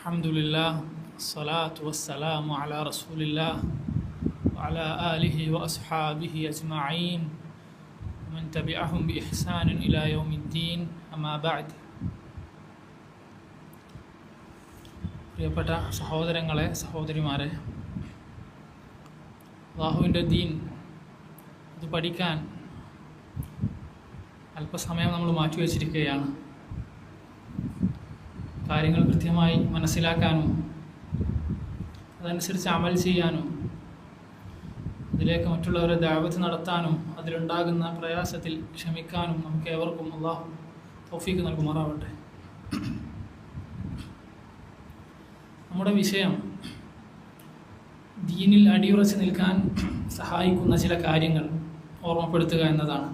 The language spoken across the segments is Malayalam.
الحمد لله الصلاة والسلام على رسول الله وعلى آله وأصحابه أجمعين ومن تبعهم بإحسان إلى يوم الدين أما بعد. പ്രിയപ്പെട്ട സഹോദരങ്ങളെ, സഹോദരിമാരെ, അല്ലാഹുവിൻ്റെ ദീൻ അത് പഠിക്കാൻ അല്പസമയം നമ്മൾ മാറ്റിവെച്ചിരിക്കുകയാണ്. കാര്യങ്ങൾ കൃത്യമായി മനസ്സിലാക്കാനും അതനുസരിച്ച് അമൽ ചെയ്യാനും അതിലേക്ക് മറ്റുള്ളവരെ ദഅവത്ത് നടത്താനും അതിലുണ്ടാകുന്ന പ്രയാസത്തിൽ ക്ഷമിക്കാനും നമുക്ക് ഏവർക്കും അല്ലാഹു തൗഫീഖ് നൽകുമാറാവട്ടെ. നമ്മുടെ വിഷയം ദീനിൽ അടിയുറച്ച് നിൽക്കാൻ സഹായിക്കുന്ന ചില കാര്യങ്ങൾ ഓർമ്മപ്പെടുത്തുക എന്നതാണ്.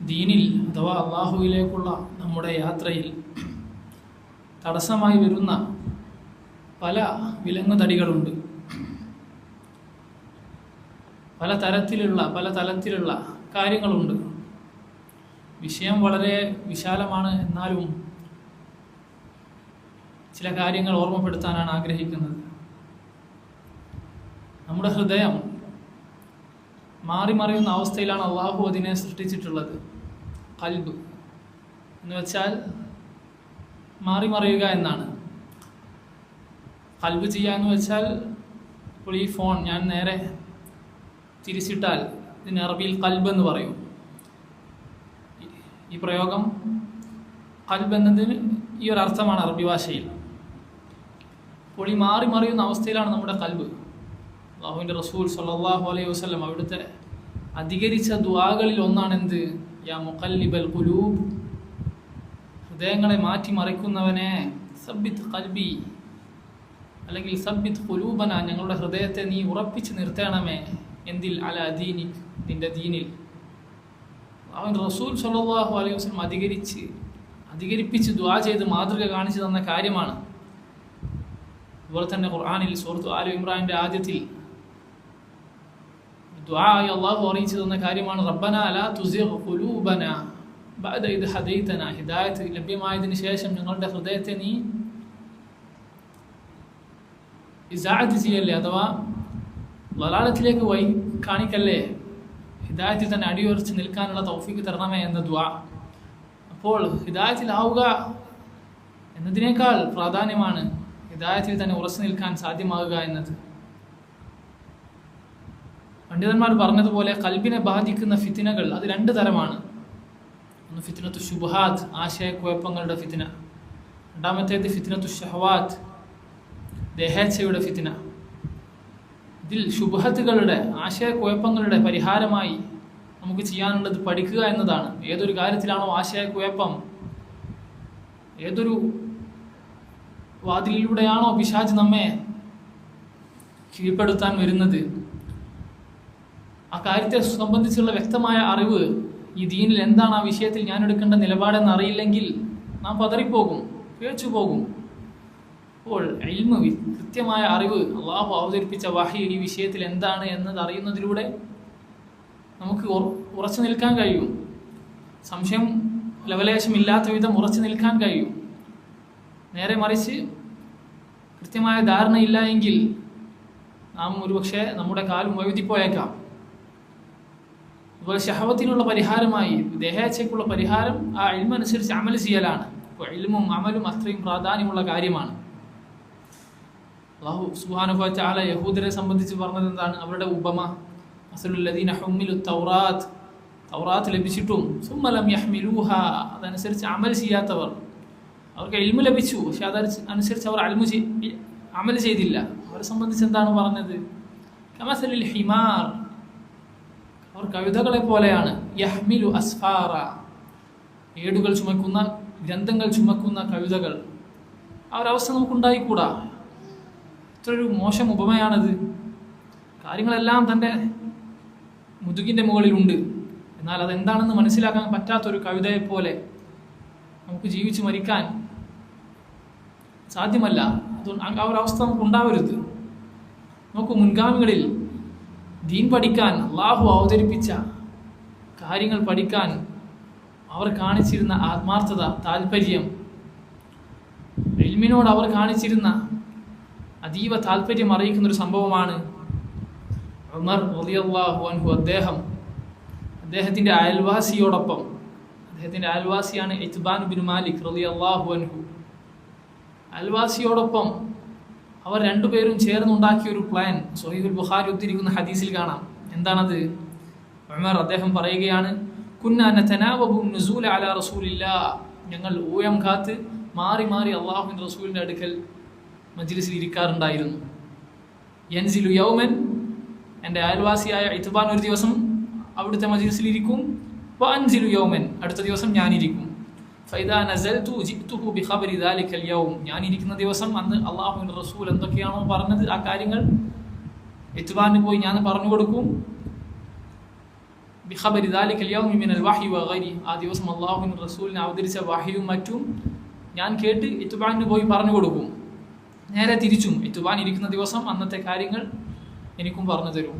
ദീനിൽ അഥവാ അള്ളാഹുവിലേക്കുള്ള നമ്മുടെ യാത്രയിൽ തടസ്സമായി വരുന്ന പല വിലങ്ങുതടികളുണ്ട്. പല തലത്തിലുള്ള കാര്യങ്ങളുണ്ട്. വിഷയം വളരെ വിശാലമാണ്. എന്നാലും ചില കാര്യങ്ങൾ ഓർമ്മപ്പെടുത്താനാണ് ആഗ്രഹിക്കുന്നത്. നമ്മുടെ ഹൃദയം മാറി മറിയുന്ന അവസ്ഥയിലാണ് അള്ളാഹു അതിനെ സൃഷ്ടിച്ചിട്ടുള്ളത്. ഖൽബ് എന്ന് വെച്ചാൽ മാറി മറിയുക എന്നാണ്. ഖൽബ് ചെയ്യുക എന്ന് വെച്ചാൽ ഇപ്പോൾ ഈ ഫോൺ ഞാൻ നേരെ തിരിച്ചിട്ടാൽ ഇതിന് അറബിയിൽ ഖൽബ് എന്ന് പറയും. ഈ പ്രയോഗം ഖൽബ് എന്നതിന് ഈ ഒരു അർത്ഥമാണ് അറബി ഭാഷയിൽ. അപ്പോൾ ഈ മാറി മറിയുന്ന അവസ്ഥയിലാണ് നമ്മുടെ ഖൽബ്. അല്ലാഹുവിൻ്റെ റസൂൽ സ്വല്ലല്ലാഹു അലൈഹി വസല്ലം അവിടുത്തെ അധികരിച്ച ദുആകളിൽ ഒന്നാണ് എന്ത്? യാ മുഖല്ലിബൽ ഖുലൂബ്, ഹൃദയങ്ങളെ മാറ്റി മറിക്കുന്നവനെ, സബ്ബിത് ഖൽബി അല്ലെങ്കിൽ സബ്ബിത് ഖുലൂബന, ഞങ്ങളുടെ ഹൃദയത്തെ നീ ഉറപ്പിച്ച് നിർത്തണമേ. എന്തിൽ? അലാ ദീനിക്, നിന്റെ ദീനിൽ. അല്ലാഹുവിൻ്റെ റസൂൽ സ്വല്ലല്ലാഹു അലൈഹി വസല്ലം അധികരിപ്പിച്ച് ദുആ ചെയ്ത് മാതൃക കാണിച്ചു തന്ന കാര്യമാണ്. അതുപോലെ തന്നെ ഖുർആനിൽ സൂറത്ത് ആല ഇമ്രാനിൻ്റെ ആദ്യത്തിൽ ദുആയി അല്ലാഹു അറിയിച്ചു തന്ന കാര്യമാണ് റബ്ബനാ ലാ തുസിഗ് ഖുലൂബനാ ബഅദ ഇദ് ഹദൈതനാ. ഹിദായത്ത് ലഭ്യമായതിനു ശേഷം ഞങ്ങളുടെ ഹൃദയത്തെ നീ ഇസാഅത്ത് ചെയ്യല്ലേ, അഥവാ വലാലത്തിലേക്ക് വഴി കാണിക്കല്ലേ, ഹിദായത്തിൽ തന്നെ അടിയുറച്ച് നിൽക്കാനുള്ള തൗഫീഖ് തരണമേ എന്ന ദുആ. അപ്പോൾ ഹിദായത്തിലാവുക എന്നതിനേക്കാൾ പ്രാധാന്യമാണ് ഹിദായത്തിൽ തന്നെ ഉറച്ചു നിൽക്കാൻ സാധ്യമാകുക എന്നത്. പണ്ഡിതന്മാർ പറഞ്ഞതുപോലെ ഖൽബിനെ ബാധിക്കുന്ന ഫിത്നകൾ അത് രണ്ട് തരമാണ്. ഒന്ന് ഫിത്നത്തു ശുബ്ഹാത്ത്, ആശയക്കുഴപ്പങ്ങളുടെ ഫിത്ന. രണ്ടാമത്തേത് ഫിത്നത്തു ഷഹവാത്ത്, ദേഹേച്ഛയുടെ ഫിത്ന. ഇതിൽ ശുബ്ഹത്തുകളുടെ, ആശയക്കുഴപ്പങ്ങളുടെ പരിഹാരമായി നമുക്ക് ചെയ്യാനുള്ളത് പഠിക്കുക എന്നതാണ്. ഏതൊരു കാര്യത്തിലാണോ ആശയക്കുഴപ്പം, ഏതൊരു വാതിലിലൂടെയാണോ പിശാച് നമ്മെ കീഴ്പ്പെടുത്താൻ വരുന്നത്, ആ കാര്യത്തെ സംബന്ധിച്ചുള്ള വ്യക്തമായ അറിവ്, ഈ ദീനിൽ എന്താണ് ആ വിഷയത്തിൽ ഞാൻ എടുക്കേണ്ട നിലപാടെന്ന് അറിയില്ലെങ്കിൽ നാം പതറിപ്പോകും, പേച്ചു പോകും. അപ്പോൾ ഇൽമ്, കൃത്യമായ അറിവ്, അള്ളാഹു അവതരിപ്പിച്ച വഹി ഈ വിഷയത്തിൽ എന്താണ് എന്നത് അറിയുന്നതിലൂടെ നമുക്ക് ഉറച്ചു നിൽക്കാൻ കഴിയും. സംശയം ലവലേശമില്ലാത്ത വിധം ഉറച്ചു നിൽക്കാൻ കഴിയും. നേരെ മറിച്ച് കൃത്യമായ ധാരണയില്ല എങ്കിൽ നാം ഒരുപക്ഷെ നമ്മുടെ കാലും വഴുതിപ്പോയേക്കാം. അതുപോലെ ശഹവത്തിനുള്ള പരിഹാരമായി, ദേഹേച്ഛയ്ക്കുള്ള പരിഹാരം ആ ഇൽമ അനുസരിച്ച് അമൽ ചെയ്യലാണ്. അപ്പോൾ ഇൽമും അമലും അത്രയും പ്രാധാന്യമുള്ള കാര്യമാണ്. അല്ലാഹു സുബ്ഹാനഹു വ തആല യഹൂദരെ സംബന്ധിച്ച് പറഞ്ഞത് എന്താണ്? അവരുടെ ഉപമ, മസലുൽ ലദീന ഹുമ്മിലു തൗറാത്ത്, തൗറാത്ത് ലഭിച്ചിട്ടും സുമ്മ ലം യഹ്മിലൂഹാ, അതനുസരിച്ച് അമൽ ചെയ്യാത്തവർ. അവർക്ക് ഇൽമു ലഭിച്ചു, പക്ഷെ അതനുസരിച്ച് അവർ അമൽ ചെയ്തില്ല. അവരെ സംബന്ധിച്ച് എന്താണ് പറഞ്ഞത്? കമസലിൽ ഹിമാർ, അവർ കഴുതകളെ പോലെയാണ്. യഹ്മിലു അസ്ഫാറ, ഏടുകൾ ചുമക്കുന്ന, ഗ്രന്ഥങ്ങൾ ചുമക്കുന്ന കഴുതകൾ. ആ ഒരവസ്ഥ നമുക്കുണ്ടായിക്കൂടാ. ഇത്രയൊരു മോശം ഉപമയാണത്. കാര്യങ്ങളെല്ലാം തൻ്റെ മുതുകിൻ്റെ മുകളിലുണ്ട്, എന്നാൽ അതെന്താണെന്ന് മനസ്സിലാക്കാൻ പറ്റാത്തൊരു കഴുതയെ പോലെ നമുക്ക് ജീവിച്ച് മരിക്കാൻ സാധ്യമല്ല. അതുകൊണ്ട് ആ ഒരവസ്ഥ നമുക്ക് ഉണ്ടാവരുത്. നമുക്ക് മുൻഗാമികളിൽ ദീൻ പഠിക്കാൻ, അള്ളാഹു അവതരിപ്പിച്ച കാര്യങ്ങൾ പഠിക്കാൻ അവർ കാണിച്ചിരുന്ന ആത്മാർത്ഥത, താല്പര്യം, ഇൽമിനോട് അവർ കാണിച്ചിരുന്ന അതീവ താല്പര്യം അറിയിക്കുന്നൊരു സംഭവമാണ് ഉമർ റളിയല്ലാഹു അൻഹു അദ്ദേഹത്തിൻ്റെ അയൽവാസിയോടൊപ്പം, അദ്ദേഹത്തിൻ്റെ അയൽവാസിയാണ് ഇത്ബാൻ ബിൻ മാലിക് റളിയല്ലാഹു അൻഹു, അയൽവാസിയോടൊപ്പം അവർ രണ്ടുപേരും ചേർന്നുണ്ടാക്കിയ ഒരു പ്ലാൻ സ്വഹീഹുൽ ബുഖാരി ഉദ്ധരിക്കുന്ന ഹദീസിൽ കാണാം. എന്താണത്? ഉമർ അദ്ദേഹം പറയുകയാണ്, കുന്നാ നതനാവബു നുസൂല അലാ റസൂലില്ലാഹ്, ഞങ്ങൾ ഊയം കാത്ത് മാറി മാറി അള്ളാഹുവിൻ്റെ റസൂലിൻ്റെ അടുക്കൽ മജ്ലിസിൽ ഇരിക്കാറുണ്ടായിരുന്നു. യൻസിലു യൗമൻ, എൻ്റെ അയൽവാസിയായ ഇത്ബാൻ ഒരു ദിവസം അവിടുത്തെ മജ്ലിസിൽ ഇരിക്കും. വഅൻസിലു യൗമൻ, അടുത്ത ദിവസം ഞാനിരിക്കും. ഫൈദാ നസൽതു ജിഅ്തുഹു ബിഖബരി ദാലിക്കൽ യൗം, ഞാനിരിക്കുന്ന ദിവസം അന്ന് അള്ളാഹുവിൻ്റെ റസൂൽ എന്തൊക്കെയാണോ പറഞ്ഞത് ആ കാര്യങ്ങൾ ഇത്ബാന് പോയി ഞാൻ പറഞ്ഞു കൊടുക്കും. ബിഖബരി ദാലിക്കൽ യൗമി മിനൽ വഹി വഗൈരി, ആ ദിവസം അള്ളാഹുവിൻ്റെ റസൂലിനെ അവതരിച്ച വഹിയും മറ്റും ഞാൻ കേട്ട് ഇത്ബാന് പോയി പറഞ്ഞു കൊടുക്കും. നേരെ തിരിച്ചും ഇത്ബാൻ ഇരിക്കുന്ന ദിവസം അന്നത്തെ കാര്യങ്ങൾ എനിക്കും പറഞ്ഞു തരും.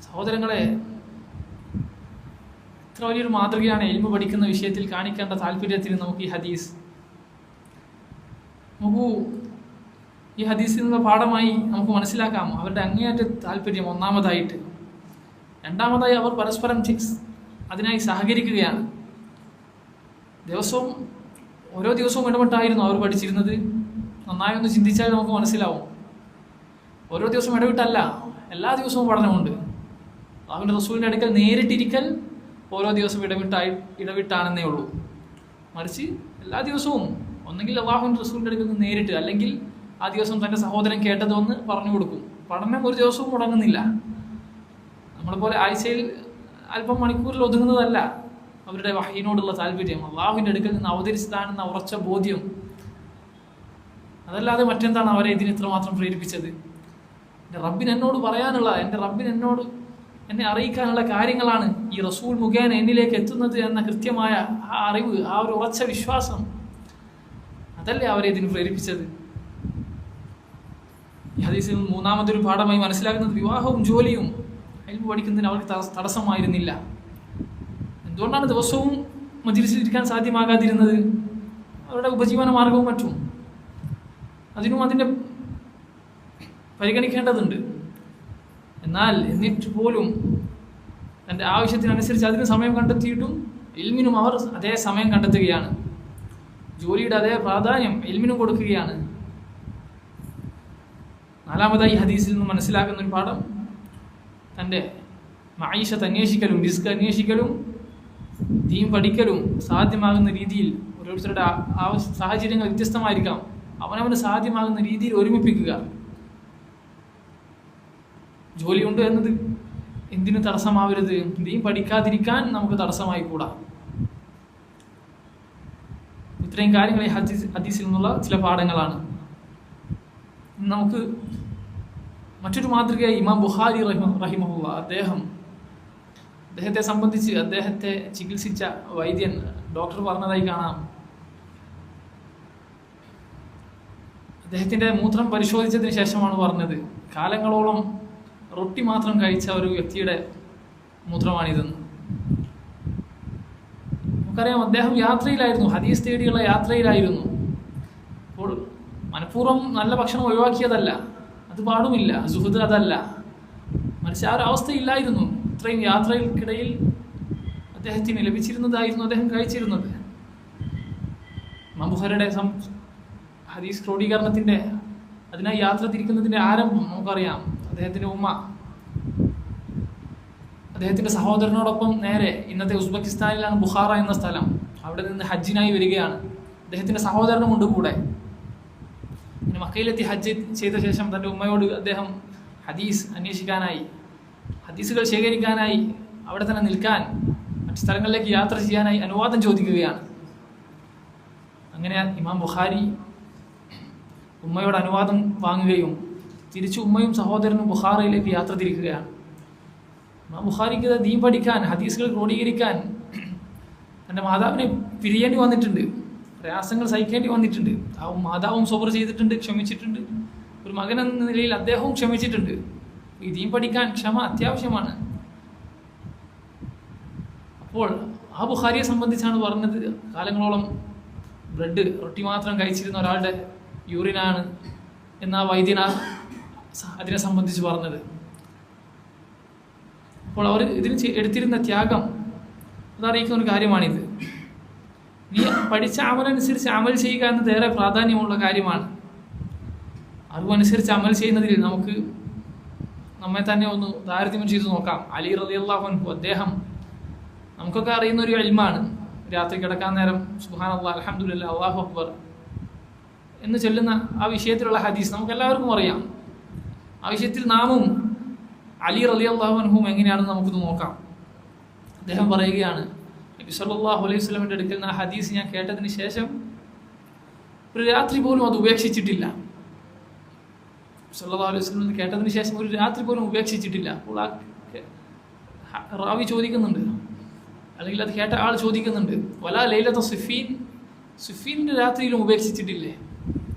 സഹോദരങ്ങളെ, എത്ര വലിയൊരു മാതൃകയാണ് ഇൽമു പഠിക്കുന്ന വിഷയത്തിൽ കാണിക്കേണ്ട താല്പര്യത്തിന് നമുക്ക് ഈ ഹദീസ്. നോക്കൂ, ഈ ഹദീസിൽ നിന്നുള്ള പാഠമായി നമുക്ക് മനസ്സിലാക്കാം അവരുടെ അങ്ങേയറ്റ താല്പര്യം ഒന്നാമതായിട്ട്. രണ്ടാമതായി അവർ പരസ്പരം അതിനായി സഹകരിക്കുകയാണ്. ഓരോ ദിവസവും ഇടപെട്ടായിരുന്നു അവർ പഠിച്ചിരുന്നത്. നന്നായി ഒന്ന് ചിന്തിച്ചാൽ നമുക്ക് മനസ്സിലാവും. ഓരോ ദിവസവും ഇടവിട്ടല്ല, എല്ലാ ദിവസവും പഠനമുണ്ട്. അള്ളാഹുവിൻ്റെ റസൂലിൻ്റെ അടുക്കൽ നേരിട്ടിരിക്കൽ ഓരോ ദിവസവും ഇടവിട്ടാണെന്നേ ഉള്ളൂ. മറിച്ച് എല്ലാ ദിവസവും ഒന്നെങ്കിൽ അള്ളാഹുവിൻ്റെ റസൂലിൻ്റെ അടുക്കൽ നിന്ന് നേരിട്ട്, അല്ലെങ്കിൽ ആ ദിവസം തൻ്റെ സഹോദരൻ കേട്ടതൊന്ന് പറഞ്ഞു കൊടുക്കും. പഠനം ഒരു ദിവസവും മുടങ്ങുന്നില്ല. നമ്മളെപ്പോലെ ആഴ്ചയിൽ അല്പം മണിക്കൂറിൽ ഒതുങ്ങുന്നതല്ല അവരുടെ വഹീനോടുള്ള താല്പര്യം, അള്ളാഹുവിൻ്റെ അടുക്കൽ നിന്ന് അവതരിച്ചതാണെന്ന ഉറച്ച ബോധ്യം. അതല്ലാതെ മറ്റെന്താണ് അവരെ ഇതിന് ഇത്രമാത്രം പ്രേരിപ്പിച്ചത്? എൻ്റെ റബ്ബിന് എന്നോട് പറയാനുള്ള, എൻ്റെ റബ്ബിന് എന്നെ അറിയിക്കാനുള്ള കാര്യങ്ങളാണ് ഈ റസൂൽ മുഖേന എന്നിലേക്ക് എത്തുന്നത് എന്ന കൃത്യമായ ആ അറിവ്, ആ ഒരു ഉറച്ച വിശ്വാസം, അതല്ലേ അവരെ ഇതിന് പ്രേരിപ്പിച്ചത്. ഈ ഹദീസിൽ മൂന്നാമതൊരു പാഠമായി മനസ്സിലാക്കുന്നത് വിവാഹവും ജോലിയും ഇൽമു പഠിക്കുന്നതിന് അവർക്ക് തടസ്സമായിരുന്നില്ല. എന്തുകൊണ്ടാണ് ദിവസവും മജ്ലിസിൽ ഇരിക്കാൻ സാധ്യമാകാതിരുന്നത്? അവരുടെ ഉപജീവന മാർഗവും മറ്റും അതിനും അതിൻ്റെ പരിഗണിക്കേണ്ടതുണ്ട്. എന്നാൽ എന്നിട്ട് പോലും തൻ്റെ ആവശ്യത്തിനനുസരിച്ച് അതിന് സമയം കണ്ടെത്തിയിട്ടും ഇൽമിനും അവർ അതേ സമയം കണ്ടെത്തുകയാണ്. ജോലിയുടെ അതേ പ്രാധാന്യം ഇൽമിനും കൊടുക്കുകയാണ്. നാലാമതായി ഹദീസിൽ നിന്ന് മനസ്സിലാക്കുന്ന ഒരു പാഠം, തൻ്റെ മഈശത്ത് അന്വേഷിക്കലും റിസ്ക് അന്വേഷിക്കലും ദീൻ പഠിക്കലും സാധ്യമാകുന്ന രീതിയിൽ, ഓരോരുത്തരുടെ സാഹചര്യങ്ങൾ വ്യത്യസ്തമായിരിക്കാം, അവനവന് സാധ്യമാകുന്ന രീതിയിൽ ഒരുമിപ്പിക്കുക. ജോലിയുണ്ട് എന്നത് എന്തിനു തടസ്സമാവരുത്? ദീൻ പഠിക്കാതിരിക്കാൻ നമുക്ക് തടസ്സമായി കൂടാ. ഇത്രയും കാര്യങ്ങൾ ഈ ഹദീസിൽ നിന്നുള്ള ചില പാഠങ്ങളാണ്. നമുക്ക് മറ്റൊരു മാതൃകയായി ഇമാം ബുഖാരി റഹിമഹുള്ള, അദ്ദേഹത്തെ സംബന്ധിച്ച് അദ്ദേഹത്തെ ചികിത്സിച്ച വൈദ്യൻ, ഡോക്ടർ പറഞ്ഞതായി കാണാം, അദ്ദേഹത്തിൻ്റെ മൂത്രം പരിശോധിച്ചതിന് ശേഷമാണ് പറഞ്ഞത്, കാലങ്ങളോളം റൊട്ടി മാത്രം കഴിച്ച ഒരു വ്യക്തിയുടെ മൂത്രമാണിതെന്ന്. നമുക്കറിയാം, അദ്ദേഹം യാത്രയിലായിരുന്നു, ഹദീസ് തേടിയുള്ള യാത്രയിലായിരുന്നു. അപ്പോൾ മനഃപൂർവ്വം നല്ല ഭക്ഷണം ഒഴിവാക്കിയതല്ല, അത് പാടുമില്ല, സുഹൃത്ത് അതല്ല, മറിച്ച് ആ ഒരു അവസ്ഥയില്ലായിരുന്നു. ഇത്രയും യാത്രകൾക്കിടയിൽ അദ്ദേഹത്തിന് ലഭിച്ചിരുന്നതായിരുന്നു അദ്ദേഹം കഴിച്ചിരുന്നത്. ഇമാം ബുഖാരിയുടെ ഹദീസ് ക്രോഡീകരണത്തിൻ്റെ, അതിനായി യാത്ര തിരിക്കുന്നതിൻ്റെ ആരംഭം നമുക്കറിയാം. അദ്ദേഹത്തിൻ്റെ ഉമ്മ അദ്ദേഹത്തിൻ്റെ സഹോദരനോടൊപ്പം നേരെ ഇന്നത്തെ ഉസ്ബെക്കിസ്ഥാനിലാണ് ബുഖാറ എന്ന സ്ഥലം, അവിടെ നിന്ന് ഹജ്ജിനായി വരികയാണ്. അദ്ദേഹത്തിൻ്റെ സഹോദരനുമുണ്ട് കൂടെ. പിന്നെ മക്കയിലെത്തി ഹജ്ജ് ചെയ്ത ശേഷം തൻ്റെ ഉമ്മയോട് അദ്ദേഹം ഹദീസ് അന്വേഷിക്കാനായി, ഹദീസുകൾ ശേഖരിക്കാനായി, അവിടെ തന്നെ നിൽക്കാൻ, മറ്റു സ്ഥലങ്ങളിലേക്ക് യാത്ര ചെയ്യാനായി അനുവാദം ചോദിക്കുകയാണ്. അങ്ങനെ ഇമാം ബുഖാരി ഉമ്മയോട് അനുവാദം വാങ്ങുകയും തിരിച്ച് ഉമ്മയും സഹോദരനും ബുഖാറയിലേക്ക് യാത്ര തിരിക്കുകയാണ്. ഇമാം ബുഖാരിക്ക് ദീൻ പഠിക്കാൻ, ഹദീസുകൾ ക്രോഡീകരിക്കാൻ തൻ്റെ മാതാവിനെ പിരിയേണ്ടി വന്നിട്ടുണ്ട്, പ്രയാസങ്ങൾ സഹിക്കേണ്ടി വന്നിട്ടുണ്ട്. മാതാവും സബർ ചെയ്തിട്ടുണ്ട്, ക്ഷമിച്ചിട്ടുണ്ട്. ഒരു മകൻ എന്ന നിലയിൽ അദ്ദേഹവും ക്ഷമിച്ചിട്ടുണ്ട്. ഈ ദീൻ പഠിക്കാൻ ക്ഷമ അത്യാവശ്യമാണ്. അപ്പോൾ ആ ബുഖാരിയെ സംബന്ധിച്ചാണ് പറഞ്ഞത്, കാലങ്ങളോളം റൊട്ടി മാത്രം കഴിച്ചിരുന്ന ഒരാളുടെ യൂറിനാണ് എന്നാ വൈദ്യന അതിനെ സംബന്ധിച്ച് പറഞ്ഞത്. അപ്പോൾ അവർ ഇതിന് എടുത്തിരുന്ന ത്യാഗം അതറിയിക്കുന്ന ഒരു കാര്യമാണിത്. നീ പഠിച്ച അമലനുസരിച്ച് അമൽ ചെയ്യുക എന്നത് ഏറെ പ്രാധാന്യമുള്ള കാര്യമാണ്. അറിവനുസരിച്ച് അമൽ ചെയ്യുന്നതിൽ നമുക്ക് നമ്മെ തന്നെ ഒന്ന് താരതമ്യം ചെയ്ത് നോക്കാം. അലി റളിയല്ലാഹു അൻഹു, അദ്ദേഹം നമുക്കൊക്കെ അറിയുന്ന ഒരു ഇൽമാണ്. രാത്രി കിടക്കാൻ നേരം സുബ്ഹാനല്ലാഹ്, അൽഹംദുലില്ലാഹ്, അല്ലാഹു അക്ബർ എന്ന് ചൊല്ലുന്ന ആ വിഷയത്തിലുള്ള ഹദീസ് നമുക്ക് എല്ലാവർക്കും അറിയാം. ആ വിഷയത്തിൽ നാമും അലി റളിയല്ലാഹു അൻഹും എങ്ങനെയാണെന്ന് നമുക്കിത് നോക്കാം. അദ്ദേഹം പറയുകയാണ്, നബി സല്ലല്ലാഹു അലൈഹി വസല്ലമയുടെ അടുക്കൽ നിന്ന് ആ ഹദീസ് ഞാൻ കേട്ടതിന് ശേഷം ഒരു രാത്രി പോലും അത് ഉപേക്ഷിച്ചിട്ടില്ല. സല്ലല്ലാഹു അലൈഹി വസല്ലം കേട്ടതിന് ശേഷം ഒരു രാത്രി പോലും ഉപേക്ഷിച്ചിട്ടില്ല. അപ്പോൾ ആ റാവി ചോദിക്കുന്നുണ്ട്, അല്ലെങ്കിൽ അത് കേട്ട ആൾ ചോദിക്കുന്നുണ്ട്, വലാ ലൈലത സിഫീൻ, സിഫീൻ്റെ രാത്രിയിലും ഉപേക്ഷിച്ചിട്ടില്ലേ?